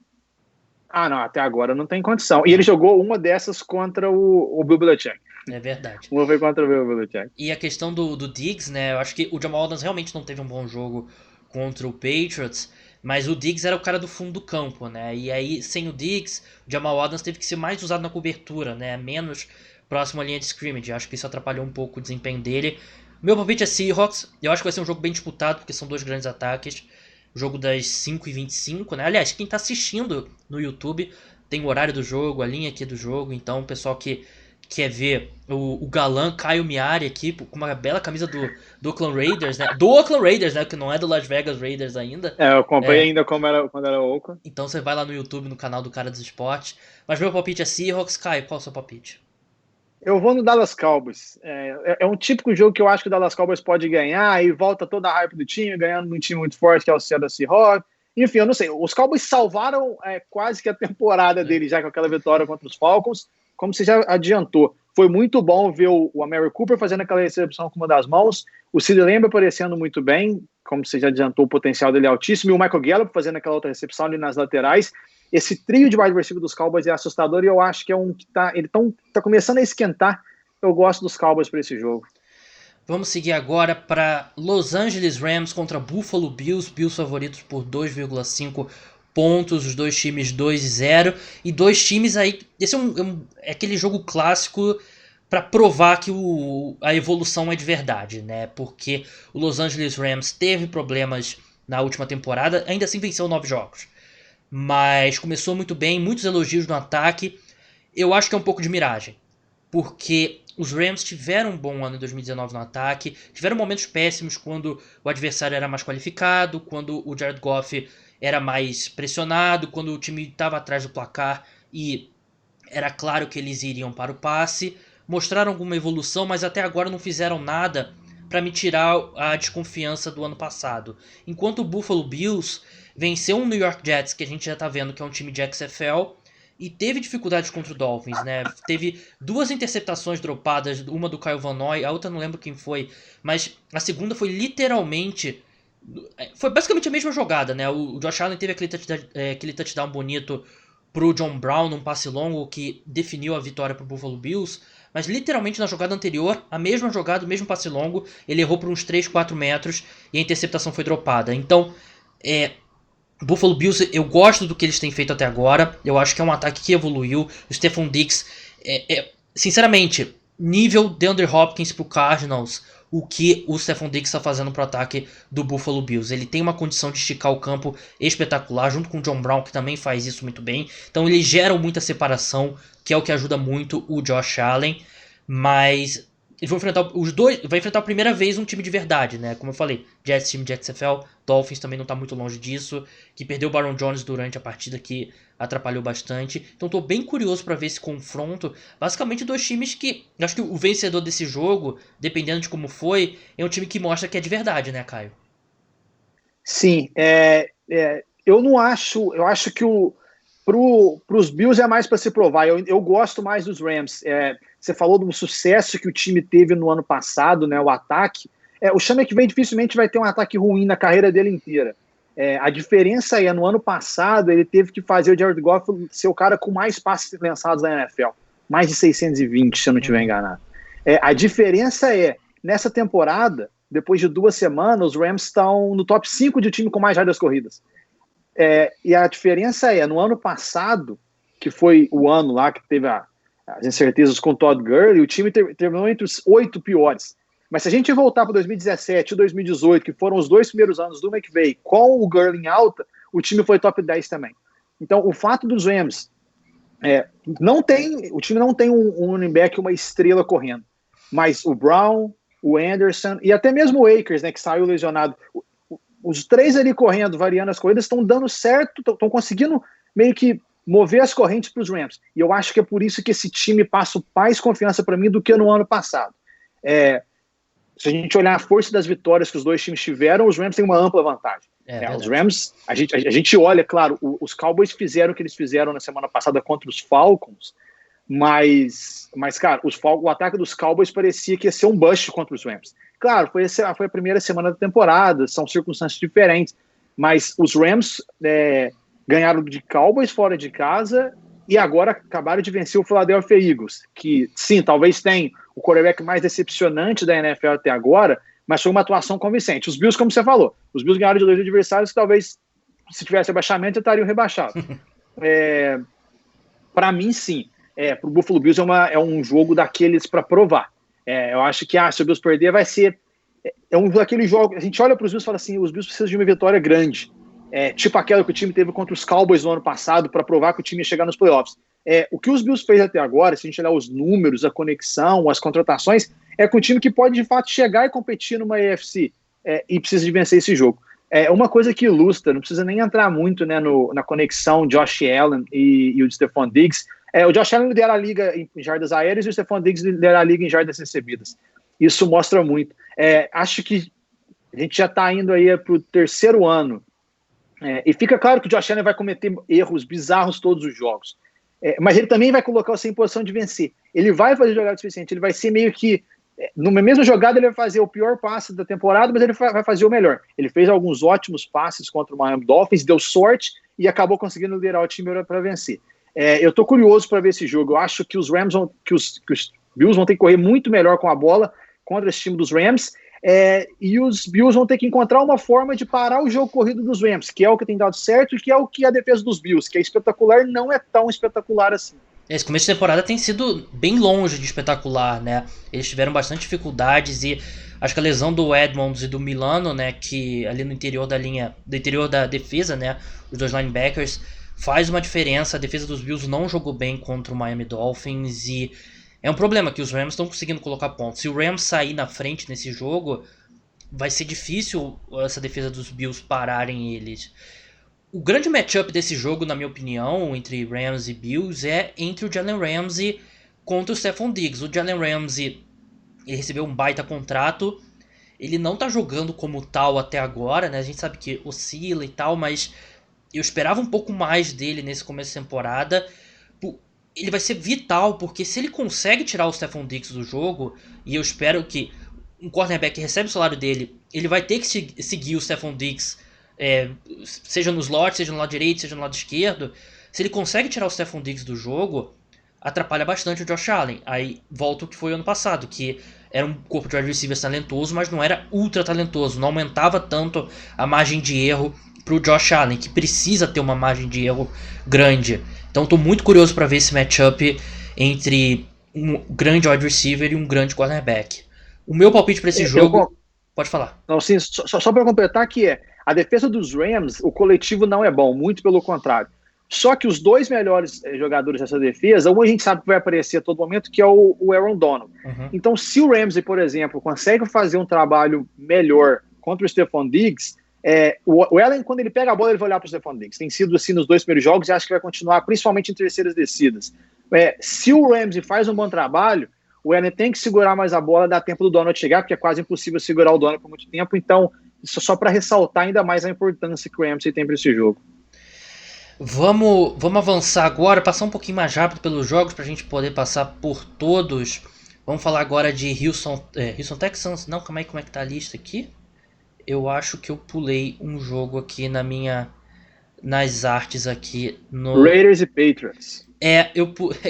Não, até agora não tem condição. E ele jogou uma dessas contra o Bill Belichick. É verdade. Uma foi contra o Bill Belichick. E a questão do Diggs, né? Eu acho que o Jamal Adams realmente não teve um bom jogo contra o Patriots, mas o Diggs era o cara do fundo do campo, né? E aí, sem o Diggs, o Jamal Adams teve que ser mais usado na cobertura, né? Menos próximo à linha de scrimmage. Acho que isso atrapalhou um pouco o desempenho dele. Meu palpite é Seahawks. Eu acho que vai ser um jogo bem disputado, porque são dois grandes ataques. Jogo das 5h25, né? Aliás, quem tá assistindo no YouTube tem o horário do jogo, a linha aqui do jogo. Então, o pessoal que quer ver o galã Kyle Miari aqui, com uma bela camisa do Oakland Raiders, né? Do Oakland Raiders, né? Que não é do Las Vegas Raiders ainda. Eu comprei ainda quando era o Oakland. Então você vai lá no YouTube, no canal do Cara dos Esportes. Mas meu palpite é Seahawks. Kyle, qual é o seu palpite? Eu vou no Dallas Cowboys. É um típico jogo que eu acho que o Dallas Cowboys pode ganhar e volta toda a hype do time, ganhando num time muito forte que é o Seattle Seahawks. Enfim, eu não sei. Os Cowboys salvaram quase que a temporada deles já com aquela vitória contra os Falcons, como você já adiantou. Foi muito bom ver o Amari Cooper fazendo aquela recepção com uma das mãos, o CeeDee Lamb aparecendo muito bem, como você já adiantou, o potencial dele é altíssimo, e o Michael Gallup fazendo aquela outra recepção ali nas laterais. Esse trio de wide receiver dos Cowboys é assustador e eu acho que é um que tá começando a esquentar. Eu gosto dos Cowboys para esse jogo. Vamos seguir agora para Los Angeles Rams contra Buffalo Bills. Bills favoritos por 2,5 pontos, os dois times 2-0. E dois times aí... Esse é aquele jogo clássico para provar que a evolução é de verdade, né? Porque o Los Angeles Rams teve problemas na última temporada, ainda assim venceu 9 jogos. Mas começou muito bem, muitos elogios no ataque. Eu acho que é um pouco de miragem, porque os Rams tiveram um bom ano em 2019 no ataque, tiveram momentos péssimos quando o adversário era mais qualificado, quando o Jared Goff era mais pressionado, quando o time estava atrás do placar e era claro que eles iriam para o passe. Mostraram alguma evolução, mas até agora não fizeram nada para me tirar a desconfiança do ano passado. Enquanto o Buffalo Bills venceu um New York Jets, que a gente já tá vendo que é um time de XFL, e teve dificuldades contra o Dolphins, né? Teve 2 interceptações dropadas, uma do Kyle Van Noy, a outra não lembro quem foi, mas a segunda foi literalmente... Foi basicamente a mesma jogada, né? O Josh Allen teve aquele touchdown bonito pro John Brown, num passe longo que definiu a vitória pro Buffalo Bills, mas literalmente na jogada anterior, a mesma jogada, o mesmo passe longo, ele errou por uns 3, 4 metros e a interceptação foi dropada. Então, Buffalo Bills, eu gosto do que eles têm feito até agora. Eu acho que é um ataque que evoluiu. O Stephon Diggs, sinceramente, nível DeAndre Hopkins pro Cardinals, o que o Stephon Diggs está fazendo pro ataque do Buffalo Bills. Ele tem uma condição de esticar o campo espetacular, junto com o John Brown, que também faz isso muito bem. Então eles geram muita separação, que é o que ajuda muito o Josh Allen. Mas Eles vão enfrentar os dois. Vai enfrentar a primeira vez um time de verdade, né? Como eu falei, Jets, time de XFL, Dolphins também não tá muito longe disso. Que perdeu o Baron Jones durante a partida, que atrapalhou bastante. Então tô bem curioso para ver esse confronto. Basicamente, dois times que. Acho que o vencedor desse jogo, dependendo de como foi, é um time que mostra que é de verdade, né, Caio? Sim, eu não acho. Eu acho que para os Bills é mais para se provar. Eu gosto mais dos Rams. Você falou do sucesso que o time teve no ano passado, né? O ataque. O Sean McVay dificilmente vai ter um ataque ruim na carreira dele inteira. A diferença no ano passado, ele teve que fazer o Jared Goff ser o cara com mais passes lançados da NFL. Mais de 620, se eu não estiver enganado. A diferença nessa temporada, depois de 2 semanas, os Rams estão no top 5 de time com mais jardas corridas. E a diferença no ano passado, que foi o ano lá que teve as incertezas com o Todd Gurley, o time terminou entre os 8 piores. Mas se a gente voltar para 2017 e 2018, que foram os 2 primeiros anos do McVay, com o Gurley em alta, o time foi top 10 também. Então, o fato dos Rams, o time não tem um running back, uma estrela correndo, mas o Brown, o Anderson e até mesmo o Akers, né, que saiu lesionado, os 3 ali correndo, variando as corridas, estão dando certo, estão conseguindo meio que mover as correntes para os Rams. E eu acho que é por isso que esse time passa mais confiança para mim do que no ano passado. Se a gente olhar a força das vitórias que os dois times tiveram, os Rams têm uma ampla vantagem. Os Rams, a gente olha, claro, os Cowboys fizeram o que eles fizeram na semana passada contra os Falcons, mas cara, o ataque dos Cowboys parecia que ia ser um bust contra os Rams. Claro, foi a primeira semana da temporada, são circunstâncias diferentes, mas os Rams ganharam de Cowboys fora de casa e agora acabaram de vencer o Philadelphia Eagles, que sim, talvez tenha o quarterback mais decepcionante da NFL até agora, mas foi uma atuação convincente. Os Bills, como você falou, os Bills ganharam de 2 adversários que talvez, se tivesse rebaixamento, estariam rebaixados. Para mim, sim. Para o Buffalo Bills é um jogo daqueles para provar. Eu acho que se o Bills perder vai ser um daqueles jogos, a gente olha para os Bills e fala assim, os Bills precisam de uma vitória grande, tipo aquela que o time teve contra os Cowboys no ano passado para provar que o time ia chegar nos playoffs. O que os Bills fez até agora, se a gente olhar os números, a conexão, as contratações, é com um time que pode de fato chegar e competir numa AFC e precisa de vencer esse jogo. Uma coisa que ilustra, não precisa nem entrar muito, né, na conexão Josh Allen e o Stephon Diggs. O Josh Allen lidera a liga em jardas aéreas e o Stephon Diggs lidera a liga em jardas recebidas. Isso mostra muito. Acho que a gente já está indo aí para o 3º ano. E fica claro que o Josh Allen vai cometer erros bizarros todos os jogos. Mas ele também vai colocar você em posição de vencer. Ele vai fazer jogada suficiente. Ele vai ser meio que... numa mesma jogada ele vai fazer o pior passe da temporada, mas ele vai fazer o melhor. Ele fez alguns ótimos passes contra o Miami Dolphins, deu sorte e acabou conseguindo liderar o time para vencer. Eu estou curioso para ver esse jogo. Eu acho que os Bills vão ter que correr muito melhor com a bola contra esse time dos Rams, e os Bills vão ter que encontrar uma forma de parar o jogo corrido dos Rams, que é o que tem dado certo e que é o que a defesa dos Bills, que é espetacular, não é tão espetacular assim. Esse começo de temporada tem sido bem longe de espetacular, né? Eles tiveram bastante dificuldades e acho que a lesão do Edmonds e do Milano, né, que ali no interior do interior da defesa, né, os 2 linebackers, faz uma diferença. A defesa dos Bills não jogou bem contra o Miami Dolphins e é um problema que os Rams estão conseguindo colocar pontos. Se o Rams sair na frente nesse jogo, vai ser difícil essa defesa dos Bills pararem eles. O grande matchup desse jogo, na minha opinião, entre Rams e Bills, é entre o Jalen Ramsey contra o Stephon Diggs. O Jalen Ramsey, ele recebeu um baita contrato. Ele não tá jogando como tal até agora, né? A gente sabe que oscila e tal, mas eu esperava um pouco mais dele nesse começo de temporada. Ele vai ser vital, porque se ele consegue tirar o Stephon Diggs do jogo, e eu espero que um cornerback que recebe o salário dele, ele vai ter que seguir o Stephon Diggs, seja no slot, seja no lado direito, seja no lado esquerdo. Se ele consegue tirar o Stephon Diggs do jogo, atrapalha bastante o Josh Allen. Aí volta o que foi ano passado, que era um corpo de wide receivers talentoso, mas não era ultra talentoso, não aumentava tanto a margem de erro para o Josh Allen, que precisa ter uma margem de erro grande. Então estou muito curioso para ver esse matchup entre um grande wide receiver e um grande cornerback. O meu palpite para esse jogo... Pode falar. Não, sim, só para completar que a defesa dos Rams, o coletivo não é bom, muito pelo contrário. Só que os dois melhores jogadores dessa defesa, um a gente sabe que vai aparecer a todo momento, que é o Aaron Donald. Uhum. Então, se o Ramsey, por exemplo, consegue fazer um trabalho melhor contra o Stephon Diggs, o Allen, quando ele pega a bola, ele vai olhar para o Stephon Diggs. Tem sido assim nos 2 primeiros jogos e acho que vai continuar, principalmente em terceiras descidas. Se o Ramsey faz um bom trabalho, o Allen tem que segurar mais a bola, dá tempo do Donald chegar, porque é quase impossível segurar o Donald por muito tempo. Então, isso só para ressaltar ainda mais a importância que o Ramsey tem para esse jogo. Vamos avançar agora, passar um pouquinho mais rápido pelos jogos pra gente poder passar por todos. Vamos falar agora de Houston Texans. Não, calma aí, como é que tá a lista aqui? Eu acho que eu pulei um jogo aqui nas artes aqui no Raiders e Patriots. é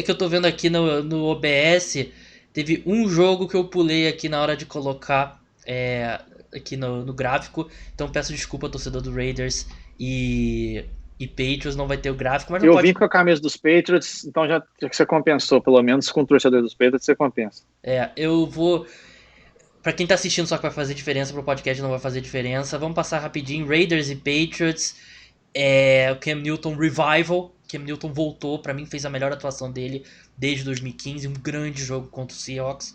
que eu tô vendo aqui no OBS, teve um jogo que eu pulei aqui na hora de colocar aqui no gráfico. Então peço desculpa, torcedor do Raiders e Patriots, não vai ter o gráfico, mas não eu pode... vim com a camisa dos Patriots, então já que você compensou, pelo menos com o torcedor dos Patriots, você compensa. Eu vou... Pra quem tá assistindo só que vai fazer diferença, pro podcast não vai fazer diferença. Vamos passar rapidinho, Raiders e Patriots. O Cam Newton Revival. Cam Newton voltou, pra mim fez a melhor atuação dele desde 2015, um grande jogo contra o Seahawks.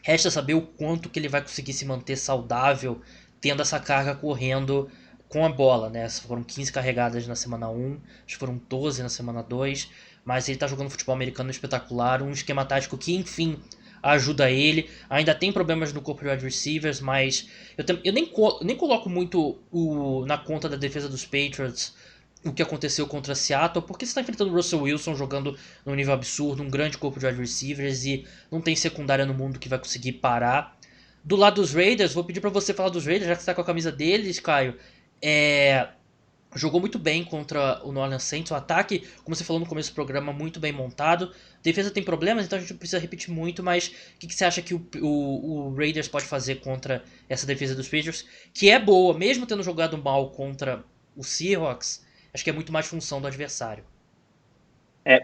Resta saber o quanto que ele vai conseguir se manter saudável, tendo essa carga correndo com a bola, né? Foram 15 carregadas na semana 1, acho que foram 12 na semana 2, mas ele tá jogando futebol americano espetacular, um esquema tático que, enfim, ajuda ele. Ainda tem problemas no corpo de wide receivers, mas eu nem coloco muito na conta da defesa dos Patriots o que aconteceu contra Seattle, porque você está enfrentando o Russell Wilson jogando num nível absurdo, um grande corpo de wide receivers e não tem secundária no mundo que vai conseguir parar. Do lado dos Raiders, vou pedir para você falar dos Raiders, já que você está com a camisa deles, Caio. Jogou muito bem contra o New Orleans Saints, o ataque, como você falou no começo do programa, muito bem montado. A defesa tem problemas, então a gente não precisa repetir muito, mas o que você acha que o Raiders pode fazer contra essa defesa dos Patriots, que é boa, mesmo tendo jogado mal contra o Seahawks, acho que é muito mais função do adversário.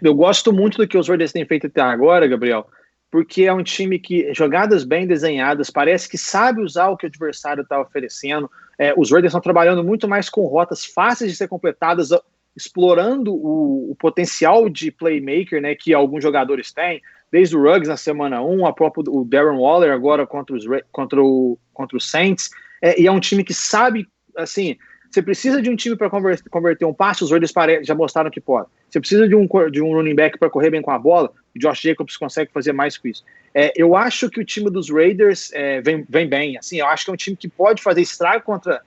Eu gosto muito do que os Raiders têm feito até agora, Gabriel, porque é um time que, jogadas bem desenhadas, parece que sabe usar o que o adversário está oferecendo. Os Raiders estão trabalhando muito mais com rotas fáceis de ser completadas, explorando o potencial de playmaker, né, que alguns jogadores têm, desde o Ruggs na semana 1, o Darren Waller agora contra o Saints, e é um time que sabe, assim, você precisa de um time para converter um passe, os Raiders já mostraram que pode. Você precisa de um running back para correr bem com a bola, o Josh Jacobs consegue fazer mais com isso. Eu acho que o time dos Raiders vem bem. Assim, eu acho que é um time que pode fazer estrago contra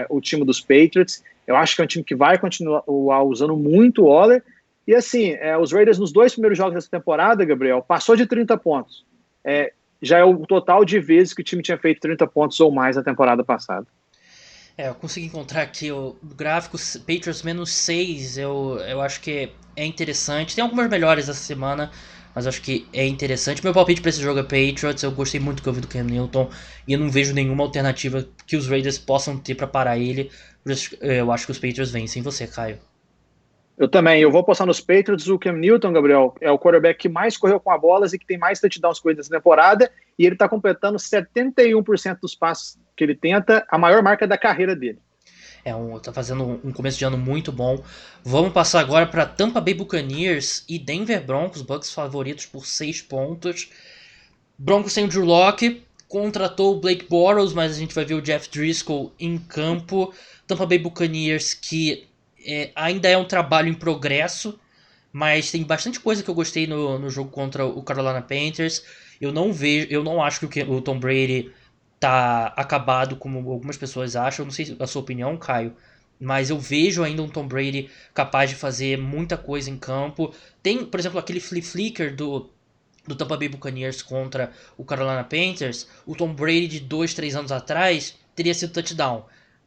o time dos Patriots. Eu acho que é um time que vai continuar usando muito o Waller. E assim, os Raiders nos 2 primeiros jogos dessa temporada, Gabriel, passou de 30 pontos. Já é o total de vezes que o time tinha feito 30 pontos ou mais na temporada passada. Eu consegui encontrar aqui o gráfico Patriots -6, eu acho que é interessante. Tem algumas melhores essa semana, mas acho que é interessante. Meu palpite para esse jogo é Patriots, eu gostei muito do que eu vi do Cam Newton e eu não vejo nenhuma alternativa que os Raiders possam ter para parar ele. Eu acho que os Patriots vencem. Você, Caio? Eu também, eu vou postar nos Patriots. O Cam Newton, Gabriel, é o quarterback que mais correu com a bola e que tem mais touchdowns corridos nessa temporada, e ele está completando 71% dos passos que ele tenta, a maior marca da carreira dele. Tá fazendo um começo de ano muito bom. Vamos passar agora para Tampa Bay Buccaneers e Denver Broncos, Bucks favoritos por 6 pontos. Broncos sem o Drew Lock, contratou o Blake Bortles, mas a gente vai ver o Jeff Driscoll em campo. Tampa Bay Buccaneers, que ainda é um trabalho em progresso, mas tem bastante coisa que eu gostei no jogo contra o Carolina Panthers. Eu não acho que o Tom Brady tá acabado como algumas pessoas acham. Eu não sei a sua opinião, Caio, mas eu vejo ainda um Tom Brady capaz de fazer muita coisa em campo. Tem, por exemplo, aquele flip-flicker do Tampa Bay Buccaneers contra o Carolina Panthers. O Tom Brady de 2-3 anos atrás teria sido touchdown.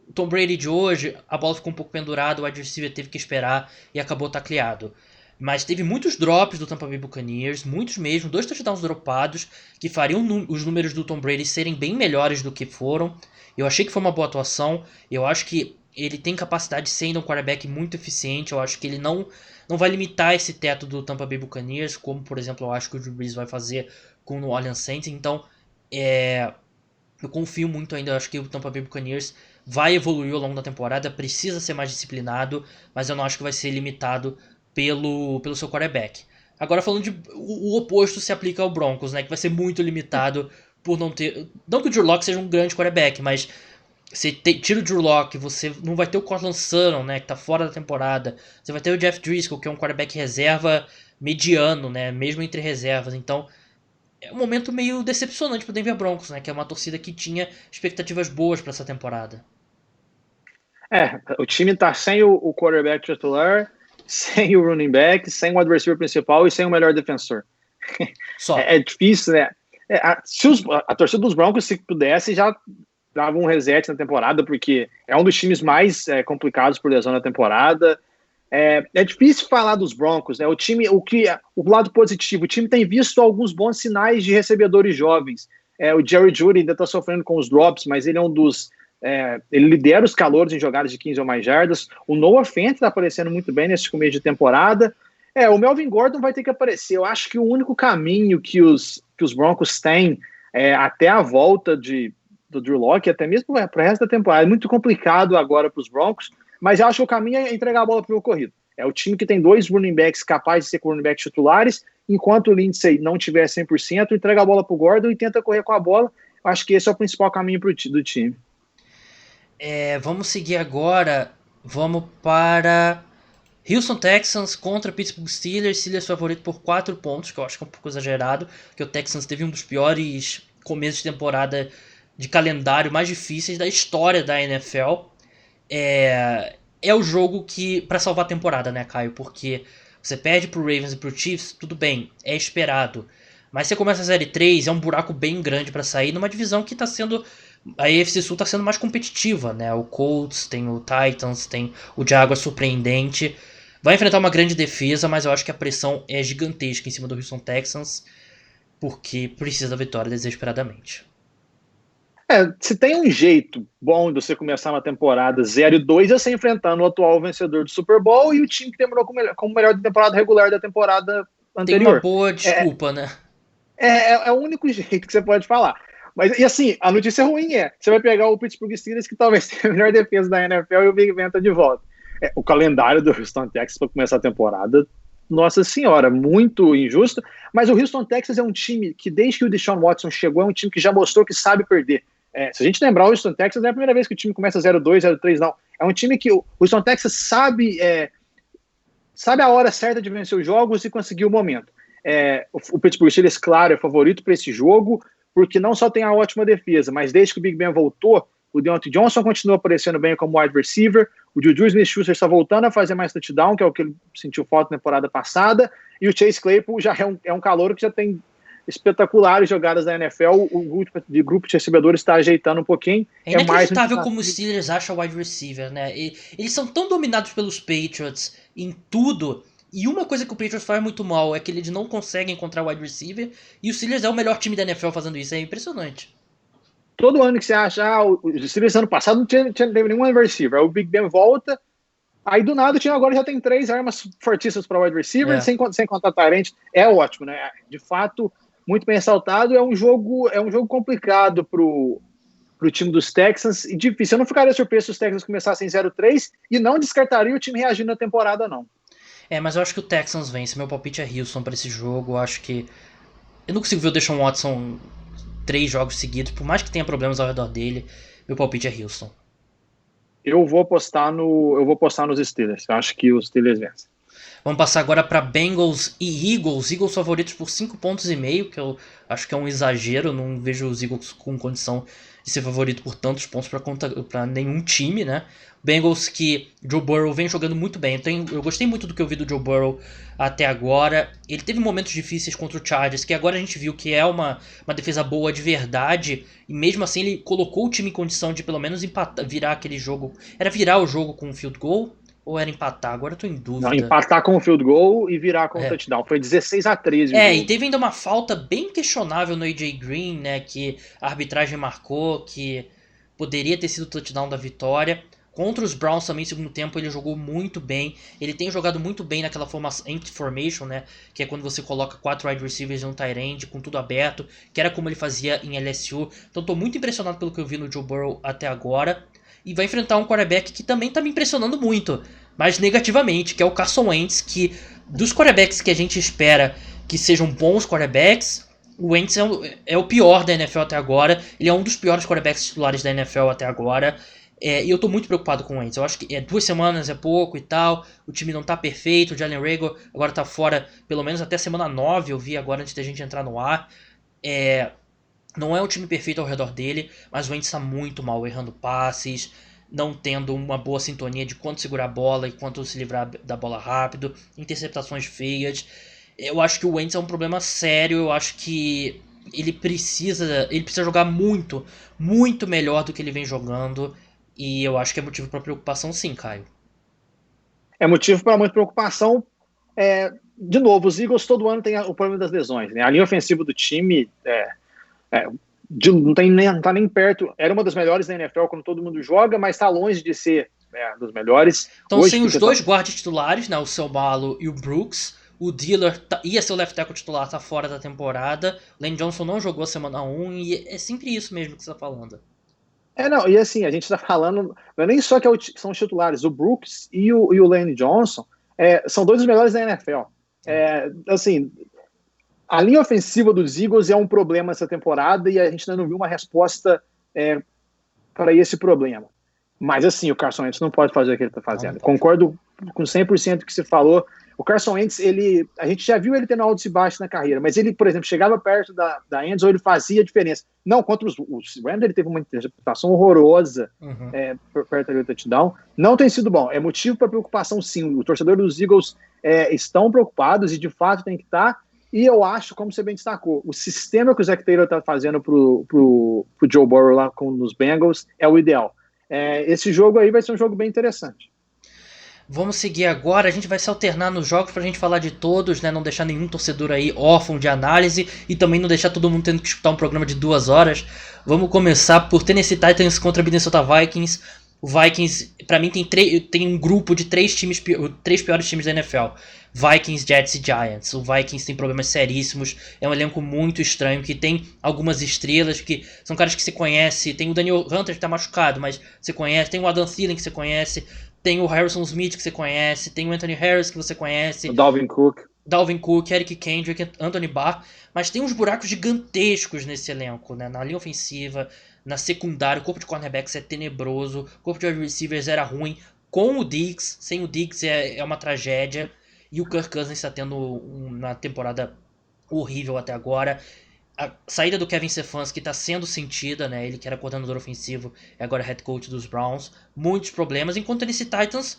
O Tom Brady de hoje, a bola ficou um pouco pendurada, o wide receiver teve que esperar e acabou tacleado. Mas teve muitos drops do Tampa Bay Buccaneers, muitos mesmo, 2 touchdowns dropados, que fariam os números do Tom Brady serem bem melhores do que foram. Eu achei que foi uma boa atuação, eu acho que ele tem capacidade de ser ainda um quarterback muito eficiente, eu acho que ele não vai limitar esse teto do Tampa Bay Buccaneers, como por exemplo eu acho que o Drew Brees vai fazer com o New Orleans Saints. Então eu confio muito ainda, eu acho que o Tampa Bay Buccaneers vai evoluir ao longo da temporada, precisa ser mais disciplinado, mas eu não acho que vai ser limitado pelo seu quarterback. Agora falando de... O oposto se aplica ao Broncos, né? Que vai ser muito limitado por não ter... Não que o Drew Lock seja um grande quarterback, mas você tira o Drew Lock, você não vai ter o Cortland Sutton, né? Que tá fora da temporada. Você vai ter o Jeff Driscoll, que é um quarterback reserva mediano, né? Mesmo entre reservas. Então é um momento meio decepcionante pro Denver Broncos, né? Que é uma torcida que tinha expectativas boas para essa temporada. O time tá sem o quarterback titular, sem o running back, sem o adversário principal e sem o melhor defensor. Só. É difícil, né? A torcida dos Broncos, se pudesse, já dava um reset na temporada, porque é um dos times mais complicados por lesão na temporada. É difícil falar dos Broncos, né? O lado positivo, o time tem visto alguns bons sinais de recebedores jovens. O Jerry Jeudy ainda está sofrendo com os drops, mas ele é um dos... ele lidera os calouros em jogadas de 15 ou mais jardas. O Noah Fant está aparecendo muito bem nesse começo de temporada. O Melvin Gordon vai ter que aparecer. Eu acho que o único caminho que os Broncos têm até a volta do Drew Lock, até mesmo para o resto da temporada, é muito complicado agora para os Broncos, mas eu acho que o caminho é entregar a bola para o corrido. É o time que tem 2 running backs capazes de ser running backs titulares, enquanto o Lindsay não tiver 100%, entrega a bola para o Gordon e tenta correr com a bola. Eu acho que esse é o principal caminho do time. Vamos seguir agora. Vamos para Houston Texans contra Pittsburgh Steelers. Steelers favorito por 4 pontos, que eu acho que é um pouco exagerado, porque o Texans teve um dos piores começos de temporada de calendário mais difíceis da história da NFL. É o jogo que para salvar a temporada, né, Caio? Porque você perde pro Ravens e pro Chiefs, tudo bem, é esperado. Mas você começa a 0-3, é um buraco bem grande para sair numa divisão que tá sendo... A AFC Sul tá sendo mais competitiva, né? O Colts, tem o Titans, tem o Jaguars surpreendente. Vai enfrentar uma grande defesa, mas eu acho que a pressão é gigantesca em cima do Houston Texans, porque precisa da vitória desesperadamente. Se tem um jeito bom de você começar uma temporada 0-2 é você enfrentando o atual vencedor do Super Bowl e o time que terminou como melhor da temporada regular da temporada anterior. Tem uma boa desculpa, né? É o único jeito que você pode falar. Mas, e assim, a notícia ruim você vai pegar o Pittsburgh Steelers, que talvez tenha a melhor defesa da NFL, e o Big Ben tá de volta. O calendário do Houston Texans para começar a temporada, nossa senhora, muito injusto. Mas o Houston Texans é um time que, desde que o Deshaun Watson chegou, é um time que já mostrou que sabe perder. Se a gente lembrar, o Houston Texans não é a primeira vez que o time começa 0-2, 0-3, não. É um time que o Houston Texans sabe a hora certa de vencer os jogos e conseguir o momento. O Pittsburgh Steelers, claro, é favorito para esse jogo, porque não só tem a ótima defesa, mas desde que o Big Ben voltou, o Deontay Johnson continua aparecendo bem como wide receiver, o Juju Smith-Schuster está voltando a fazer mais touchdown, que é o que ele sentiu falta na temporada passada, e o Chase Claypool já é um calouro que já tem espetaculares jogadas da NFL, o grupo de recebedores está ajeitando um pouquinho. É inacreditável como os Steelers acham wide receiver, né? Eles são tão dominados pelos Patriots em tudo. E uma coisa que o Patriots faz muito mal é que eles não conseguem encontrar wide receiver. E o Steelers é o melhor time da NFL fazendo isso. É impressionante. Todo ano que você acha, os Steelers ano passado não teve nenhum wide receiver. Aí o Big Ben volta. Aí do nada agora já tem 3 armas fortíssimas para wide receiver, sem contar Tyrant. É ótimo, né? De fato, muito bem ressaltado. É um jogo complicado pro time dos Texans e difícil. Eu não ficaria surpreso se os Texans começassem 0-3 e não descartaria o time reagindo na temporada, não. Mas eu acho que o Texans vence. Meu palpite é Houston para esse jogo. Eu acho que... Eu não consigo ver o Deshaun Watson 3 jogos seguidos, por mais que tenha problemas ao redor dele. Meu palpite é Houston. Eu vou apostar nos Steelers. Eu acho que os Steelers vencem. Vamos passar agora para Bengals e Eagles. Eagles favoritos por 5,5 pontos, que eu acho que é um exagero. Eu não vejo os Eagles com condição de ser favorito por tantos pontos para nenhum time, né? Bengals que Joe Burrow vem jogando muito bem. Eu gostei muito do que eu vi do Joe Burrow até agora. Ele teve momentos difíceis contra o Chargers, que agora a gente viu que é uma defesa boa de verdade. E mesmo assim ele colocou o time em condição de pelo menos virar aquele jogo. Era virar o jogo com um field goal? Ou era empatar? Agora eu tô em dúvida. Não, empatar com o field goal e virar com o touchdown. Foi 16-13. E teve ainda uma falta bem questionável no AJ Green, né? Que a arbitragem marcou, que poderia ter sido o touchdown da vitória. Contra os Browns também, no segundo tempo, ele jogou muito bem. Ele tem jogado muito bem naquela formação, empty formation, né? Que é quando você coloca 4 wide receivers e um tight end com tudo aberto, que era como ele fazia em LSU. Então tô muito impressionado pelo que eu vi no Joe Burrow até agora. e vai enfrentar um quarterback que também tá me impressionando muito, mas negativamente, que é o Carson Wentz, que dos quarterbacks que a gente espera que sejam bons quarterbacks, o Wentz é o pior da NFL até agora. Ele é um dos piores quarterbacks titulares da NFL até agora. E eu tô muito preocupado com o Wentz. Eu acho que 2 semanas é pouco e tal. O time não tá perfeito. O Jalen Reagor agora tá fora pelo menos até semana 9. Eu vi agora antes da gente entrar no ar. Não é um time perfeito ao redor dele, mas o Wentz tá muito mal, errando passes, não tendo uma boa sintonia de quanto segurar a bola e quanto se livrar da bola rápido, interceptações feias. Eu acho que o Wentz é um problema sério. Eu acho que ele precisa jogar muito, muito melhor do que ele vem jogando. E eu acho que é motivo para preocupação, sim, Caio. É motivo para muita preocupação. De novo, os Eagles todo ano tem o problema das lesões, né? A linha ofensiva do time não tá nem perto. Era uma das melhores da NFL quando todo mundo joga, mas está longe de ser dos melhores. Então, sem os dois guardas titulares, né, o Seumalo e o Brooks, o Dillard ia ser o left tackle titular, tá fora da temporada. O Lane Johnson não jogou semana 1 e é sempre isso mesmo que você tá falando. Não, e assim, a gente tá falando, não é nem só que são os titulares, o Brooks e o Lane Johnson são dois dos melhores da NFL. Assim, a linha ofensiva dos Eagles é um problema essa temporada e a gente ainda não viu uma resposta para esse problema. Mas assim, o Carson Wentz não pode fazer o que ele está fazendo. Concordo com 100% do que você falou. O Carson Wentz, a gente já viu ele tendo altos e baixos na carreira, mas ele, por exemplo, chegava perto da endzone, ele fazia diferença. Não, contra os Rams ele teve uma interpretação horrorosa perto do touchdown. Não tem sido bom. É motivo para preocupação, sim. O torcedor dos Eagles estão preocupados e, de fato, tem que estar. E eu acho, como você bem destacou, o sistema que o Zac Taylor está fazendo pro Joe Burrow lá nos Bengals é o ideal. Esse jogo aí vai ser um jogo bem interessante. Vamos seguir agora, a gente vai se alternar nos jogos pra gente falar de todos, né? Não deixar nenhum torcedor aí órfão de análise e também não deixar todo mundo tendo que escutar um programa de 2 horas. Vamos começar por Tennessee Titans contra Minnesota Vikings. O Vikings, pra mim, tem um grupo de 3 piores times da NFL. Vikings, Jets e Giants. O Vikings tem problemas seríssimos, é um elenco muito estranho, que tem algumas estrelas, que são caras que você conhece. Tem o Daniel Hunter que tá machucado, mas você conhece. Tem o Adam Thielen que você conhece. Tem o Harrison Smith que você conhece, tem o Anthony Harris que você conhece, o Dalvin Cook, Eric Kendrick, Anthony Barr, mas tem uns buracos gigantescos nesse elenco, né? Na linha ofensiva, na secundária, o corpo de cornerbacks é tenebroso, o corpo de wide receivers era ruim, com o Diggs, sem o Diggs é uma tragédia, e o Kirk Cousins está tendo uma temporada horrível até agora. A saída do Kevin Stefanski está sendo sentida, né? Ele que era coordenador ofensivo e agora head coach dos Browns. Muitos problemas, enquanto esse Titans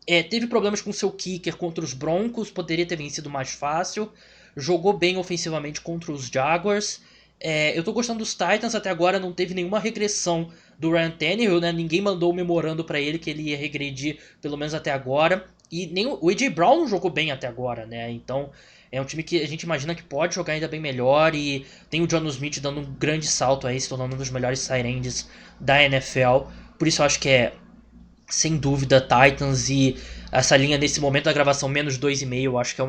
teve problemas com seu kicker contra os Broncos, poderia ter vencido mais fácil. Jogou bem ofensivamente contra os Jaguars. Eu tô gostando dos Titans, até agora não teve nenhuma regressão do Ryan Tannehill, né? Ninguém mandou um memorando para ele que ele ia regredir, pelo menos até agora. E nem o A.J. Brown não jogou bem até agora, né? Então é um time que a gente imagina que pode jogar ainda bem melhor. E tem o John Smith dando um grande salto aí, se tornando um dos melhores tight ends da NFL. Por isso eu acho que sem dúvida, Titans. E essa linha nesse momento da gravação, menos 2,5, eu acho que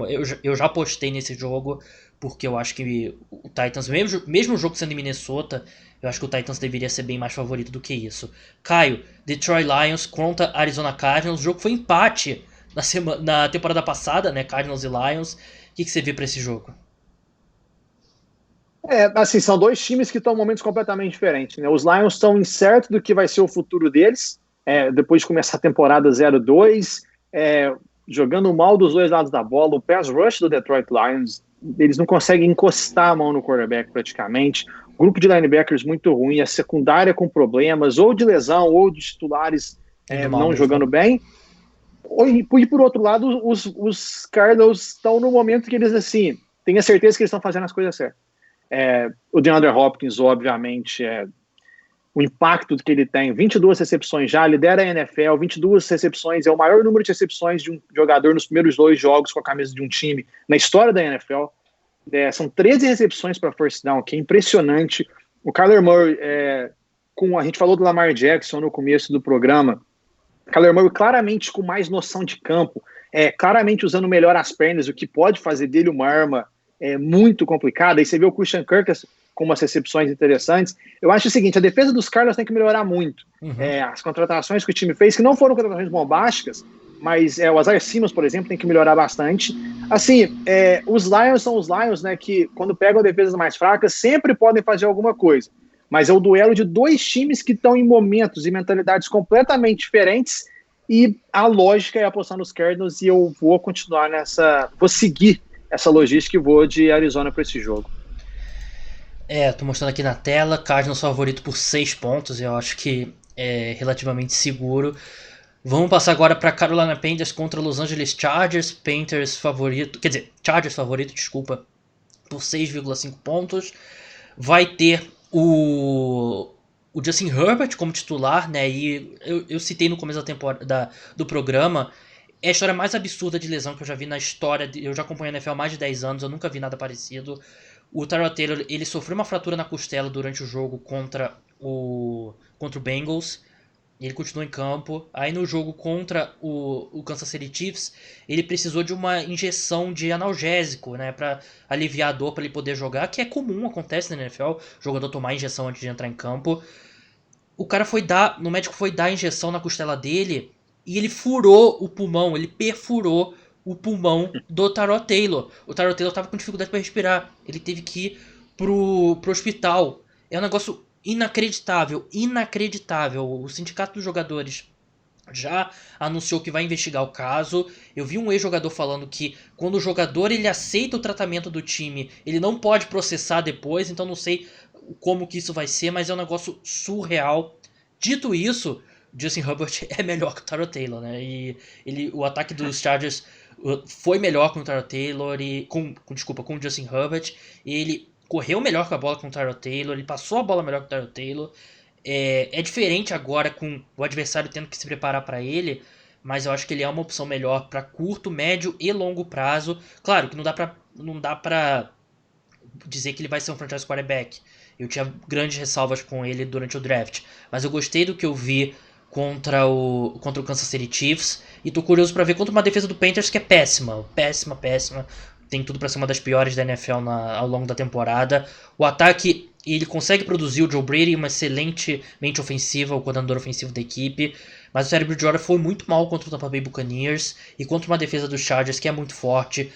eu já apostei nesse jogo, porque eu acho que o Titans, mesmo o jogo sendo em Minnesota, eu acho que o Titans deveria ser bem mais favorito do que isso. Caio, Detroit Lions contra Arizona Cardinals. O jogo foi empate na temporada passada, né? Cardinals e Lions. O que você vê para esse jogo? Assim, são dois times que estão em momentos completamente diferentes, né? Os Lions estão incertos do que vai ser o futuro deles, depois de começar a temporada 0-2, jogando mal dos dois lados da bola. O pass rush do Detroit Lions, eles não conseguem encostar a mão no quarterback praticamente. O grupo de linebackers muito ruim, a secundária com problemas, ou de lesão, ou de titulares não jogando bem. E por outro lado, os Cardinals estão no momento que eles, assim, têm a certeza que eles estão fazendo as coisas certas. O DeAndre Hopkins, obviamente, o impacto que ele tem, 22 recepções já, lidera a NFL, 22 recepções, é o maior número de recepções de um jogador nos primeiros 2 jogos com a camisa de um time na história da NFL. São 13 recepções para first down, que é impressionante. O Kyler Murray, a gente falou do Lamar Jackson no começo do programa, Kyler Murray claramente com mais noção de campo, claramente usando melhor as pernas, o que pode fazer dele uma arma muito complicada. Aí você vê o Christian Kirk com umas recepções interessantes. Eu acho o seguinte, a defesa dos Cardinals tem que melhorar muito. As contratações que o time fez, que não foram contratações bombásticas, mas o Isaiah Simmons, por exemplo, tem que melhorar bastante. Assim, os Lions são os Lions, né, que quando pegam defesas mais fracas, sempre podem fazer alguma coisa. Mas é o duelo de dois times que estão em momentos e mentalidades completamente diferentes, e a lógica é apostar nos Cardinals, e eu vou continuar vou seguir essa logística e vou de Arizona para esse jogo. Tô mostrando aqui na tela, Cardinals favorito por 6 pontos, eu acho que é relativamente seguro. Vamos passar agora para Carolina Panthers contra Los Angeles Chargers. Panthers favorito, quer dizer, Chargers favorito, desculpa, por 6,5 pontos. Vai ter o Justin Herbert como titular, né? E eu citei no começo da temporada do programa, é a história mais absurda de lesão que eu já vi na história. Eu já acompanho a NFL há mais de 10 anos, eu nunca vi nada parecido. O Tyrod Taylor, ele sofreu uma fratura na costela durante o jogo contra o Bengals. Ele continuou em campo. Aí no jogo contra o Kansas City Chiefs, ele precisou de uma injeção de analgésico, né, para aliviar a dor, para ele poder jogar, que é comum, acontece na NFL, o jogador tomar injeção antes de entrar em campo. O médico foi dar a injeção na costela dele e ele furou o pulmão, ele perfurou o pulmão do Tyrod Taylor. O Tyrod Taylor estava com dificuldade para respirar. Ele teve que ir pro hospital. É um negócio inacreditável. O sindicato dos jogadores já anunciou que vai investigar o caso. Eu vi um ex-jogador falando que quando o jogador ele aceita o tratamento do time, ele não pode processar depois, então não sei como que isso vai ser, mas é um negócio surreal. Dito isso, Justin Herbert é melhor que o Tyrod Taylor, né? E o ataque dos Chargers foi melhor com o Tyrod Taylor com o Justin Herbert. Ele correu melhor com a bola com o Tyrod Taylor, ele passou a bola melhor com o Tyrod Taylor. É diferente agora com o adversário tendo que se preparar para ele, mas eu acho que ele é uma opção melhor para curto, médio e longo prazo. Claro que não dá pra dizer que ele vai ser um franchise quarterback. Eu tinha grandes ressalvas com ele durante o draft, mas eu gostei do que eu vi contra o Kansas City Chiefs e tô curioso para ver contra uma defesa do Panthers que é péssima. Tem tudo para ser uma das piores da NFL ao longo da temporada. O ataque, ele consegue produzir o Joe Brady, uma excelente mente ofensiva, o coordenador ofensivo da equipe, mas o Teddy Bridgewater foi muito mal contra o Tampa Bay Buccaneers e contra uma defesa dos Chargers que é muito forte.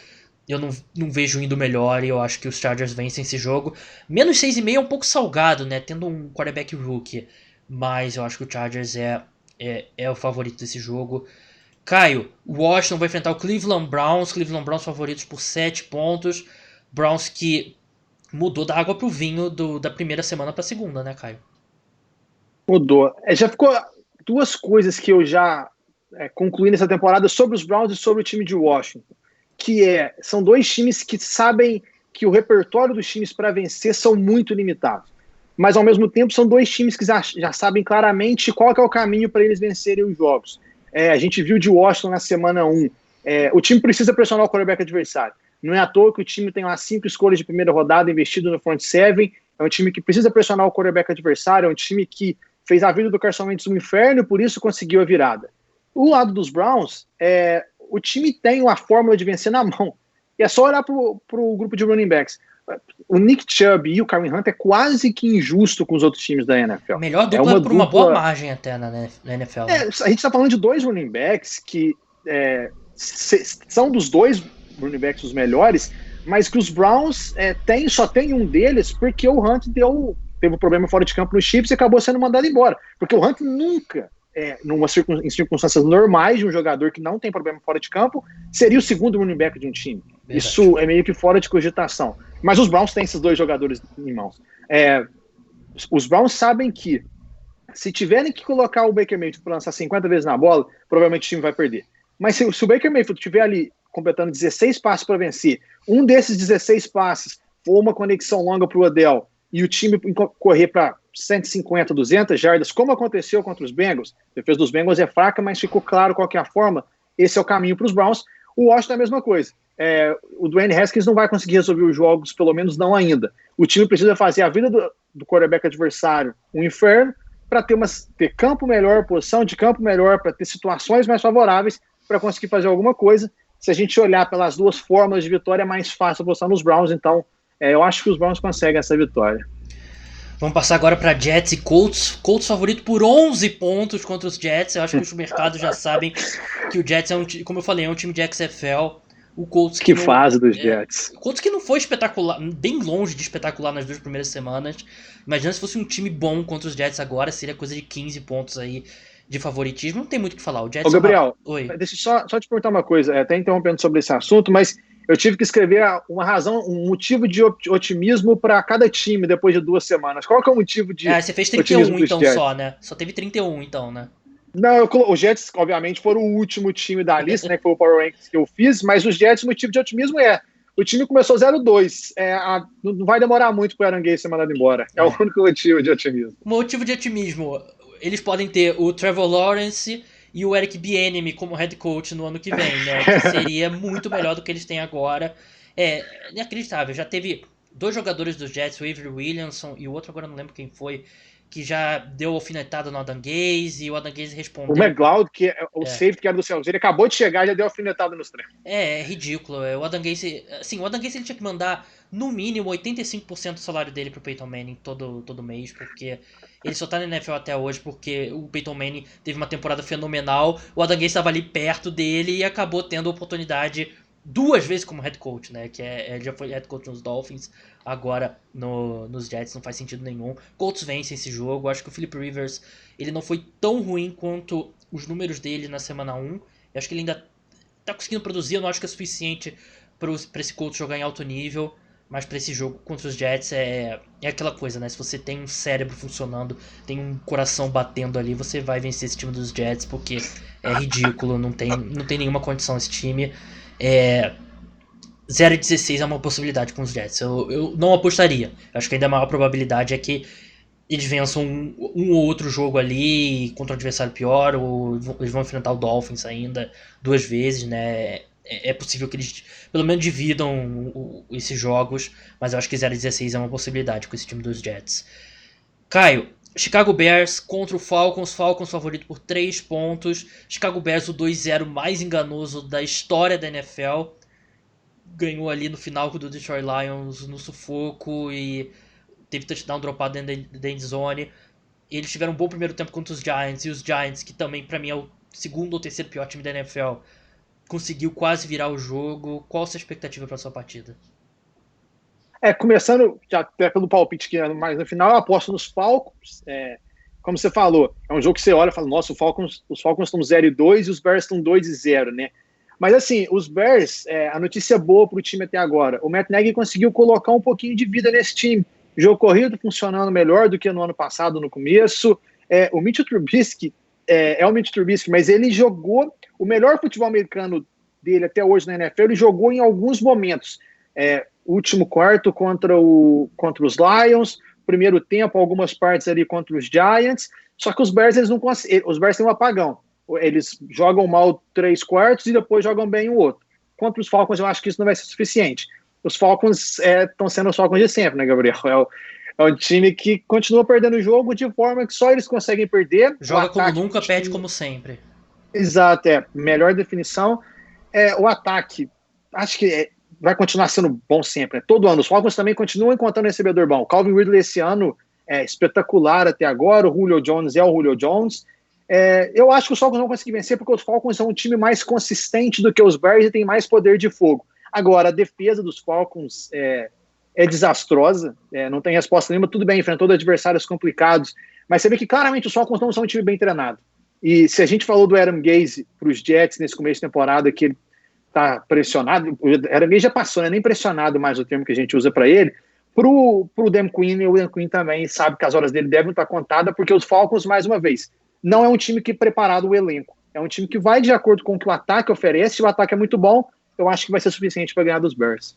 Eu não vejo indo melhor e eu acho que os Chargers vencem esse jogo. Menos 6,5 é um pouco salgado, né? Tendo um quarterback rookie. Mas eu acho que o Chargers é o favorito desse jogo. Caio, o Washington vai enfrentar o Cleveland Browns. Cleveland Browns favoritos por 7 pontos. Browns que mudou da água pro vinho da primeira semana pra segunda, né, Caio? Mudou. Já ficou duas coisas que eu já concluí nessa temporada sobre os Browns e sobre o time de Washington. São dois times que sabem que o repertório dos times para vencer são muito limitados. Mas, ao mesmo tempo, são dois times que já sabem claramente qual que é o caminho para eles vencerem os jogos. A gente viu de Washington na semana 1. O time precisa pressionar o quarterback adversário. Não é à toa que o time tem lá 5 escolhas de primeira rodada investido no front seven. É um time que precisa pressionar o quarterback adversário. É um time que fez a vida do Carson Wentz um inferno e por isso conseguiu a virada. O lado dos Browns, o time tem uma fórmula de vencer na mão. E é só olhar para o grupo de running backs. O Nick Chubb e o Kareem Hunt é quase que injusto com os outros times da NFL. Melhor dupla por uma boa margem até na NFL. Né? A gente está falando de dois running backs que são dos dois running backs os melhores, mas que os Browns só tem um deles porque o Hunt teve um problema fora de campo no Chiefs e acabou sendo mandado embora. Porque o Hunt nunca, em circunstâncias normais de um jogador que não tem problema fora de campo, seria o segundo running back de um time. Verdade. Isso é meio que fora de cogitação. Mas os Browns têm esses dois jogadores em mãos. Os Browns sabem que se tiverem que colocar o Baker Mayfield para lançar 50 vezes na bola, provavelmente o time vai perder. Mas se o Baker Mayfield estiver ali completando 16 passes para vencer, um desses 16 passes for uma conexão longa para o Odell e o time correr para 150, 200 jardas, como aconteceu contra os Bengals, a defesa dos Bengals é fraca, mas ficou claro qual que é a forma, esse é o caminho para os Browns. O Washington é a mesma coisa. O Dwayne Haskins não vai conseguir resolver os jogos, pelo menos não ainda. O time precisa fazer a vida do quarterback adversário um inferno para ter campo melhor, posição de campo melhor, para ter situações mais favoráveis para conseguir fazer alguma coisa. Se a gente olhar pelas duas fórmulas de vitória, é mais fácil apostar nos Browns. Então, eu acho que os Browns conseguem essa vitória. Vamos passar agora para Jets e Colts. Colts favorito por 11 pontos contra os Jets. Eu acho que os mercados já sabem que o Jets é como eu falei, é um time de XFL. O Colts que fase dos Jets. O Colts que não foi espetacular, bem longe de espetacular nas 2 primeiras semanas. Imagina se fosse um time bom contra os Jets agora, seria coisa de 15 pontos aí de favoritismo. Não tem muito o que falar. O Jets. Ô, Gabriel, Oi. deixa eu só te perguntar uma coisa, até interrompendo sobre esse assunto, mas eu tive que escrever uma razão, um motivo de otimismo para cada time depois de 2 semanas. Qual que é o motivo de você fez 31 então Jets? Só, né? Só teve 31 então, né? Não, os Jets, obviamente, foram o último time da lista, né? Que foi o Power Rankings que eu fiz, mas os Jets, o motivo de otimismo o time começou 0-2. Não vai demorar muito para o Aaron Gay ser mandado embora. É o único motivo de otimismo. Motivo de otimismo. Eles podem ter o Trevor Lawrence e o Eric Bieniemy como head coach no ano que vem, né? Que seria muito melhor do que eles têm agora. É inacreditável. Já teve 2 jogadores dos Jets, o Avery Williamson e o outro agora não lembro quem foi, que já deu alfinetada no Adam Gase e o Adam Gase respondeu. O McLeod, que é o safety que era do Celtics, ele acabou de chegar e já deu alfinetada nos treinos. É ridículo. O Adam Gase, assim, o Adam Gase ele tinha que mandar no mínimo 85% do salário dele pro Peyton Manning todo mês, porque ele só tá na NFL até hoje porque o Peyton Manning teve uma temporada fenomenal, o Adam Gase estava ali perto dele e acabou tendo a oportunidade 2 vezes como head coach, né? Que ele já foi head coach nos Dolphins, agora nos Jets, não faz sentido nenhum. Colts vence esse jogo, acho que o Philip Rivers ele não foi tão ruim quanto os números dele na semana 1. Eu acho que ele ainda tá conseguindo produzir, eu não acho que é suficiente pra esse Colts jogar em alto nível, mas pra esse jogo contra os Jets é aquela coisa, né? Se você tem um cérebro funcionando, tem um coração batendo ali, você vai vencer esse time dos Jets, porque é ridículo, não tem nenhuma condição esse time. 0-16 é uma possibilidade com os Jets. Eu não apostaria. Eu acho que ainda a maior probabilidade é que eles vençam um ou outro jogo ali contra um adversário pior, ou eles vão enfrentar o Dolphins ainda 2 vezes, né? É possível que eles pelo menos dividam esses jogos, mas eu acho que 0-16 é uma possibilidade com esse time dos Jets. Caio, Chicago Bears contra o Falcons. Falcons favorito por 3 pontos. Chicago Bears, o 2-0 mais enganoso da história da NFL. Ganhou ali no final do Detroit Lions no sufoco e teve touchdown dropado dentro da endzone. Eles tiveram um bom primeiro tempo contra os Giants. E os Giants, que também pra mim é o 2º ou 3º pior time da NFL, conseguiu quase virar o jogo. Qual a sua expectativa para sua partida? Começando já até pelo palpite que é mais no final, eu aposto nos Falcons. Como você falou, é um jogo que você olha e fala, nossa, os Falcons estão 0-2 e os Bears estão 2-0, né? Mas assim, os Bears, a notícia boa para o time até agora, o Matt Nagy conseguiu colocar um pouquinho de vida nesse time. O jogo corrido funcionando melhor do que no ano passado, no começo. O Mitchell Trubisky é o Mitchell Trubisky, mas ele jogou o melhor futebol americano dele até hoje na NFL, ele jogou em alguns momentos. Último quarto contra os Lions, primeiro tempo, algumas partes ali contra os Giants, só que os Bears, eles não conseguem, os Bears têm um apagão. Eles jogam mal 3 quartos e depois jogam bem o outro. Contra os Falcons, eu acho que isso não vai ser suficiente. Os Falcons estão sendo os Falcons de sempre, né, Gabriel? É um time que continua perdendo o jogo de forma que só eles conseguem perder. Joga como nunca, perde como sempre. Exato, melhor definição. O ataque, acho que vai continuar sendo bom sempre. Né? Todo ano. Os Falcons também continuam encontrando recebedor bom. O Calvin Ridley esse ano é espetacular até agora. O Julio Jones é o Julio Jones. Eu acho que os Falcons não vão conseguir vencer porque os Falcons são um time mais consistente do que os Bears e tem mais poder de fogo. Agora, a defesa dos Falcons é desastrosa, não tem resposta nenhuma. Tudo bem, enfrentou adversários complicados, mas você vê que claramente os Falcons não são um time bem treinado. E se a gente falou do Adam Gase para os Jets nesse começo de temporada, que ele tá pressionado, o Adam Gase já passou, né? Nem pressionado mais o termo que a gente usa para ele, pro Dan Quinn, e o Dan Quinn também sabe que as horas dele devem estar contadas, porque os Falcons, mais uma vez, não é um time que preparado o elenco, é um time que vai de acordo com o que o ataque oferece. Se o ataque é muito bom, eu acho que vai ser suficiente para ganhar dos Bears.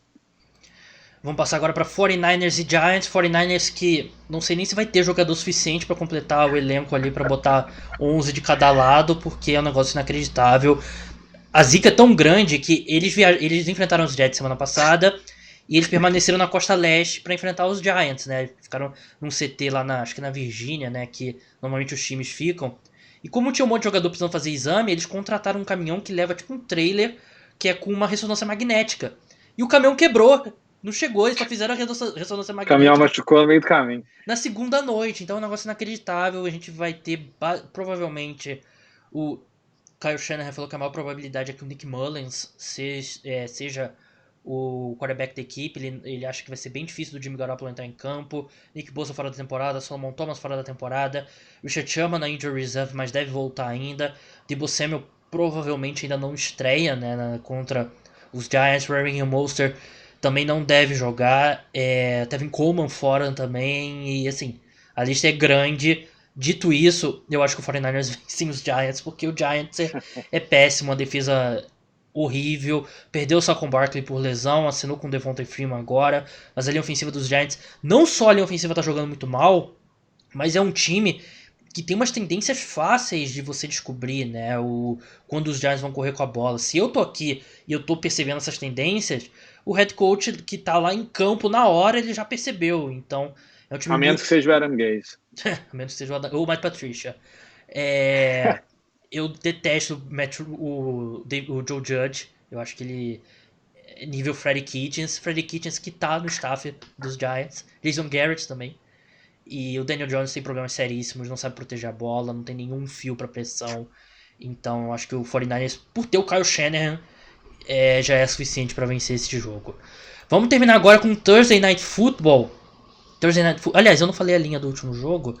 Vamos passar agora para 49ers e Giants. 49ers que não sei nem se vai ter jogador suficiente para completar o elenco ali, para botar 11 de cada lado, porque é um negócio inacreditável. A zica é tão grande que eles enfrentaram os Jets semana passada e eles permaneceram na costa leste para enfrentar os Giants, né? Ficaram num CT lá acho que na Virgínia, né? Que normalmente os times ficam. E como tinha um monte de jogador precisando fazer exame, eles contrataram um caminhão que leva tipo um trailer que é com uma ressonância magnética. E o caminhão quebrou Não chegou, eles só fizeram a ressonância O caminhão magnética machucou no meio do caminho. na segunda noite. Então é um negócio inacreditável. A gente vai ter, provavelmente, o Kyle Shanahan falou que a maior probabilidade é que o Nick Mullins seja o quarterback da equipe. Ele acha que vai ser bem difícil do Jimmy Garoppolo entrar em campo. Nick Bosa fora da temporada, Solomon Thomas fora da temporada, Richard Sherman na injury reserve, mas deve voltar ainda. Deebo Samuel provavelmente ainda não estreia, né, contra os Giants. Raheem Mostert também não deve jogar. Tevin Coleman fora também. E assim, a lista é grande. Dito isso, eu acho que o 49ers vencem os Giants, porque o Giants é péssimo, a defesa horrível, perdeu o Saquon Barkley por lesão, assinou com o Devontae Freeman agora, mas a linha ofensiva dos Giants, não só a linha ofensiva tá jogando muito mal, mas é um time que tem umas tendências fáceis de você descobrir, né, quando os Giants vão correr com a bola. Se eu tô aqui e eu tô percebendo essas tendências, o head coach que tá lá em campo na hora, ele já percebeu, então é um time A menos que seja o Adam Gaze. a menos que seja o Matt Patricia. Eu detesto o Joe Judge. Eu acho que ele é nível Freddie Kitchens. Freddie Kitchens que tá no staff dos Giants. Jason Garrett também. E o Daniel Jones tem problemas seríssimos. Não sabe proteger a bola. Não tem nenhum fio pra pressão. Então eu acho que o 49ers, por ter o Kyle Shanahan, já é suficiente pra vencer esse jogo. Vamos terminar agora com Thursday Night Football. Aliás, eu não falei a linha do último jogo.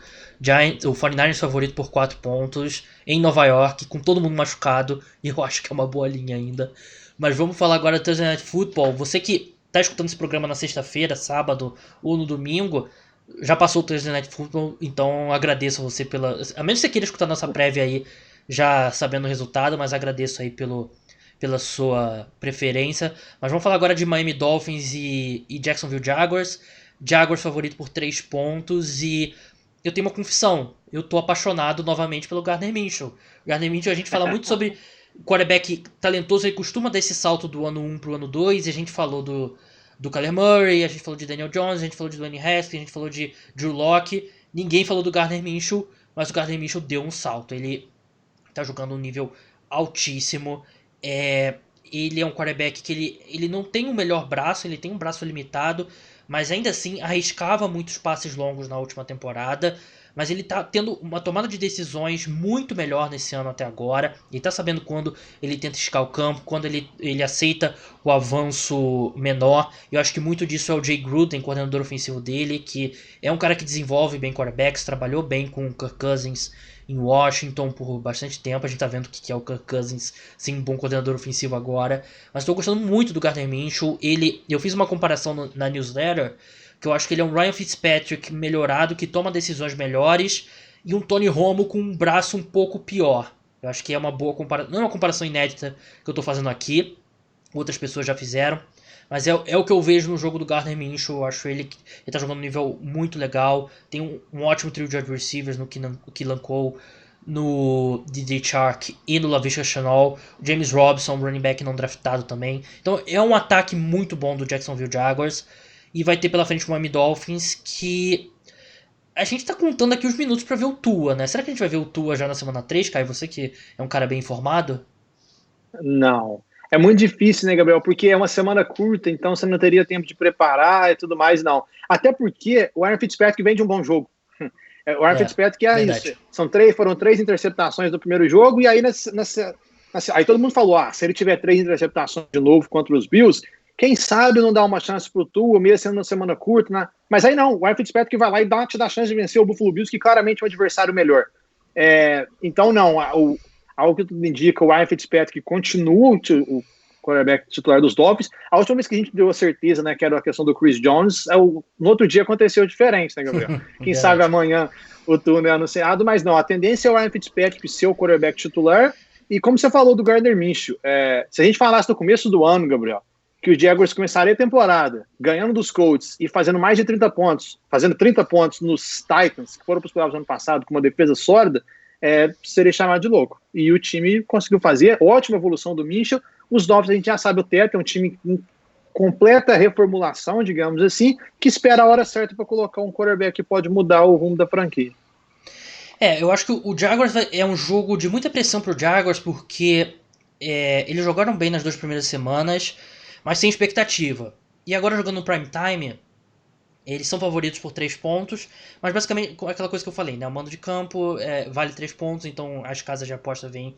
O 49ers favorito por 4 pontos em Nova York, com todo mundo machucado, e eu acho que é uma boa linha ainda. Mas vamos falar agora do Thursday Night Football. Você que tá escutando esse programa na sexta-feira, sábado ou no domingo, já passou o Thursday Night Football, então agradeço a você pela... A menos que você queira escutar nossa prévia aí, já sabendo o resultado, mas agradeço aí pela sua preferência. Mas vamos falar agora de Miami Dolphins e Jacksonville Jaguars. Jaguars favorito por 3 pontos e eu tenho uma confissão, eu tô apaixonado novamente pelo Gardner Minshew. Gardner Minshew, a gente fala muito sobre quarterback talentoso, ele costuma dar esse salto do ano 1 pro ano 2, e a gente falou do Kyler Murray, a gente falou de Daniel Jones, a gente falou de Dwayne Haskins, a gente falou de Drew Lock, ninguém falou do Gardner Minshew, mas o Gardner Minshew deu um salto, ele tá jogando um nível altíssimo, ele é um quarterback que ele não tem o melhor braço, ele tem um braço limitado, mas ainda assim arriscava muitos passes longos na última temporada. Mas ele tá tendo uma tomada de decisões muito melhor nesse ano até agora. Ele tá sabendo quando ele tenta esticar o campo, quando ele aceita o avanço menor. Eu acho que muito disso é o Jay Gruden, coordenador ofensivo dele, que é um cara que desenvolve bem quarterbacks, trabalhou bem com o Kirk Cousins em Washington por bastante tempo. A gente tá vendo o que é o Kirk Cousins sem um bom coordenador ofensivo agora. Mas estou gostando muito do Gardner Minshew. Eu fiz uma comparação na newsletter, que eu acho que ele é um Ryan Fitzpatrick melhorado, que toma decisões melhores, e um Tony Romo com um braço um pouco pior. Eu acho que é uma boa comparação. Não é uma comparação inédita que eu estou fazendo aqui, outras pessoas já fizeram, mas é o que eu vejo no jogo do Gardner Minshew. Eu acho ele tá jogando um nível muito legal, tem um ótimo trio de wide receivers no Keelan Cole, no DJ Chark e no Laviska Shenault, James Robinson, running back não draftado também. Então é um ataque muito bom do Jacksonville Jaguars. E vai ter pela frente o Miami Dolphins, que a gente tá contando aqui os minutos pra ver o Tua, né? Será que a gente vai ver o Tua já na semana 3, Caio? Você que é um cara bem informado? Não. É muito difícil, né, Gabriel? Porque é uma semana curta, então você não teria tempo de preparar e tudo mais, não. Até porque o Ryan Fitzpatrick vem de um bom jogo. O Ryan Fitzpatrick isso. Foram 3 interceptações no primeiro jogo, e aí aí todo mundo falou, se ele tiver 3 interceptações de novo contra os Bills, quem sabe não dá uma chance pro Tua, mesmo sendo uma semana curta, né? Mas aí não, o Ryan Fitzpatrick vai lá e te dá a chance de vencer o Buffalo Bills, que claramente é um adversário melhor. Então não, algo que tudo indica, o Ryan Fitzpatrick continua o quarterback titular dos Dolphins. A última vez que a gente deu a certeza, né, que era a questão do Chris Jones, no outro dia aconteceu diferente, né, Gabriel? Quem sabe amanhã o Tua é anunciado, mas não, a tendência é o Ryan Fitzpatrick ser o quarterback titular, e como você falou do Gardner Minshew, se a gente falasse no começo do ano, Gabriel, que os Jaguars começaria a temporada ganhando dos Colts e fazendo mais de 30 pontos, fazendo 30 pontos nos Titans, que foram para os playoffs ano passado com uma defesa sólida, seria chamado de louco. E o time conseguiu fazer, ótima evolução do Minshew. Os Dolphins, a gente já sabe o teto, é um time em completa reformulação, digamos assim, que espera a hora certa para colocar um quarterback que pode mudar o rumo da franquia. Eu acho que o Jaguars é um jogo de muita pressão para o Jaguars, porque eles jogaram bem nas 2 primeiras semanas, mas sem expectativa. E agora jogando no Prime Time, eles são favoritos por 3 pontos, mas basicamente aquela coisa que eu falei, né? O mando de campo vale 3 pontos, então as casas de aposta vêm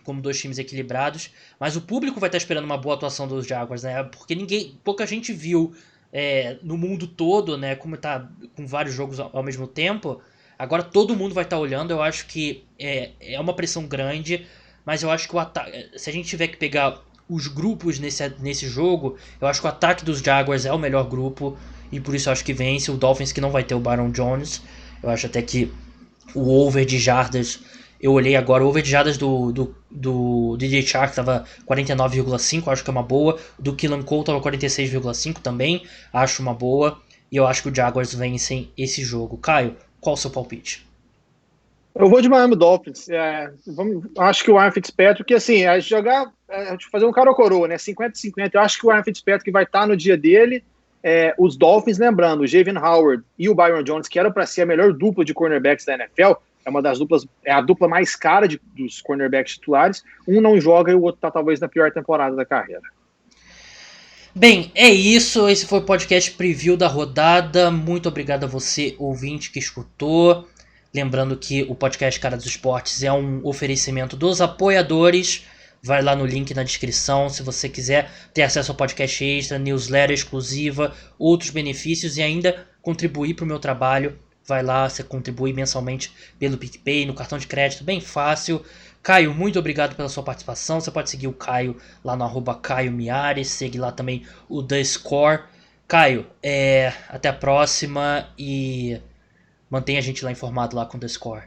como 2 times equilibrados. Mas o público vai estar esperando uma boa atuação dos Jaguars, né? Porque pouca gente viu no mundo todo, né? Como tá com vários jogos ao mesmo tempo. Agora todo mundo vai estar olhando, eu acho que é uma pressão grande, mas eu acho que se a gente tiver que pegar os grupos nesse jogo, eu acho que o ataque dos Jaguars é o melhor grupo. E por isso eu acho que vence o Dolphins, que não vai ter o Baron Jones. Eu acho até que o over de jardas... Eu olhei agora, o over de jardas do DJ Chark estava 49,5, acho que é uma boa. Do Keelan Cole estava 46,5 também, acho uma boa. E eu acho que o Jaguars vencem esse jogo. Caio, qual o seu palpite? Eu vou de Miami Dolphins. Acho que o Ryan Fitzpatrick, assim, fazer um cara ou coroa, né? 50-50. Eu acho que o Ryan Fitzpatrick vai estar no dia dele. Os Dolphins, lembrando, o Javen Howard e o Byron Jones, que eram para ser a melhor dupla de cornerbacks da NFL, é a dupla mais cara dos cornerbacks titulares. Um não joga e o outro tá talvez na pior temporada da carreira. Bem, é isso. Esse foi o podcast preview da rodada. Muito obrigado a você, ouvinte, que escutou. Lembrando que o podcast Cara dos Esportes é um oferecimento dos apoiadores. Vai lá no link na descrição se você quiser ter acesso ao podcast extra, newsletter exclusiva, outros benefícios e ainda contribuir para o meu trabalho. Vai lá, você contribui mensalmente pelo PicPay, no cartão de crédito, bem fácil. Caio, muito obrigado pela sua participação. Você pode seguir o Caio lá no @CaioMiares, segue lá também o The Score. Caio, até a próxima e mantenha a gente lá informado lá com o The Score.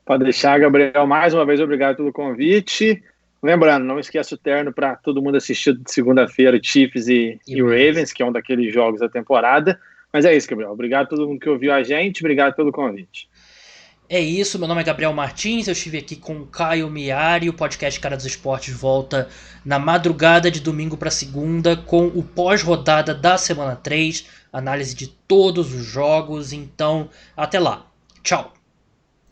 Pode deixar, Gabriel. Mais uma vez, obrigado pelo convite. Lembrando, não esqueça o terno para todo mundo assistir de segunda-feira, Chiefs e Ravens, que é um daqueles jogos da temporada. Mas é isso, Gabriel. Obrigado a todo mundo que ouviu a gente. Obrigado pelo convite. É isso, meu nome é Gabriel Martins, eu estive aqui com o Caio Miari, o podcast Cara dos Esportes volta na madrugada de domingo para segunda com o pós-rodada da semana 3, análise de todos os jogos, então até lá, tchau!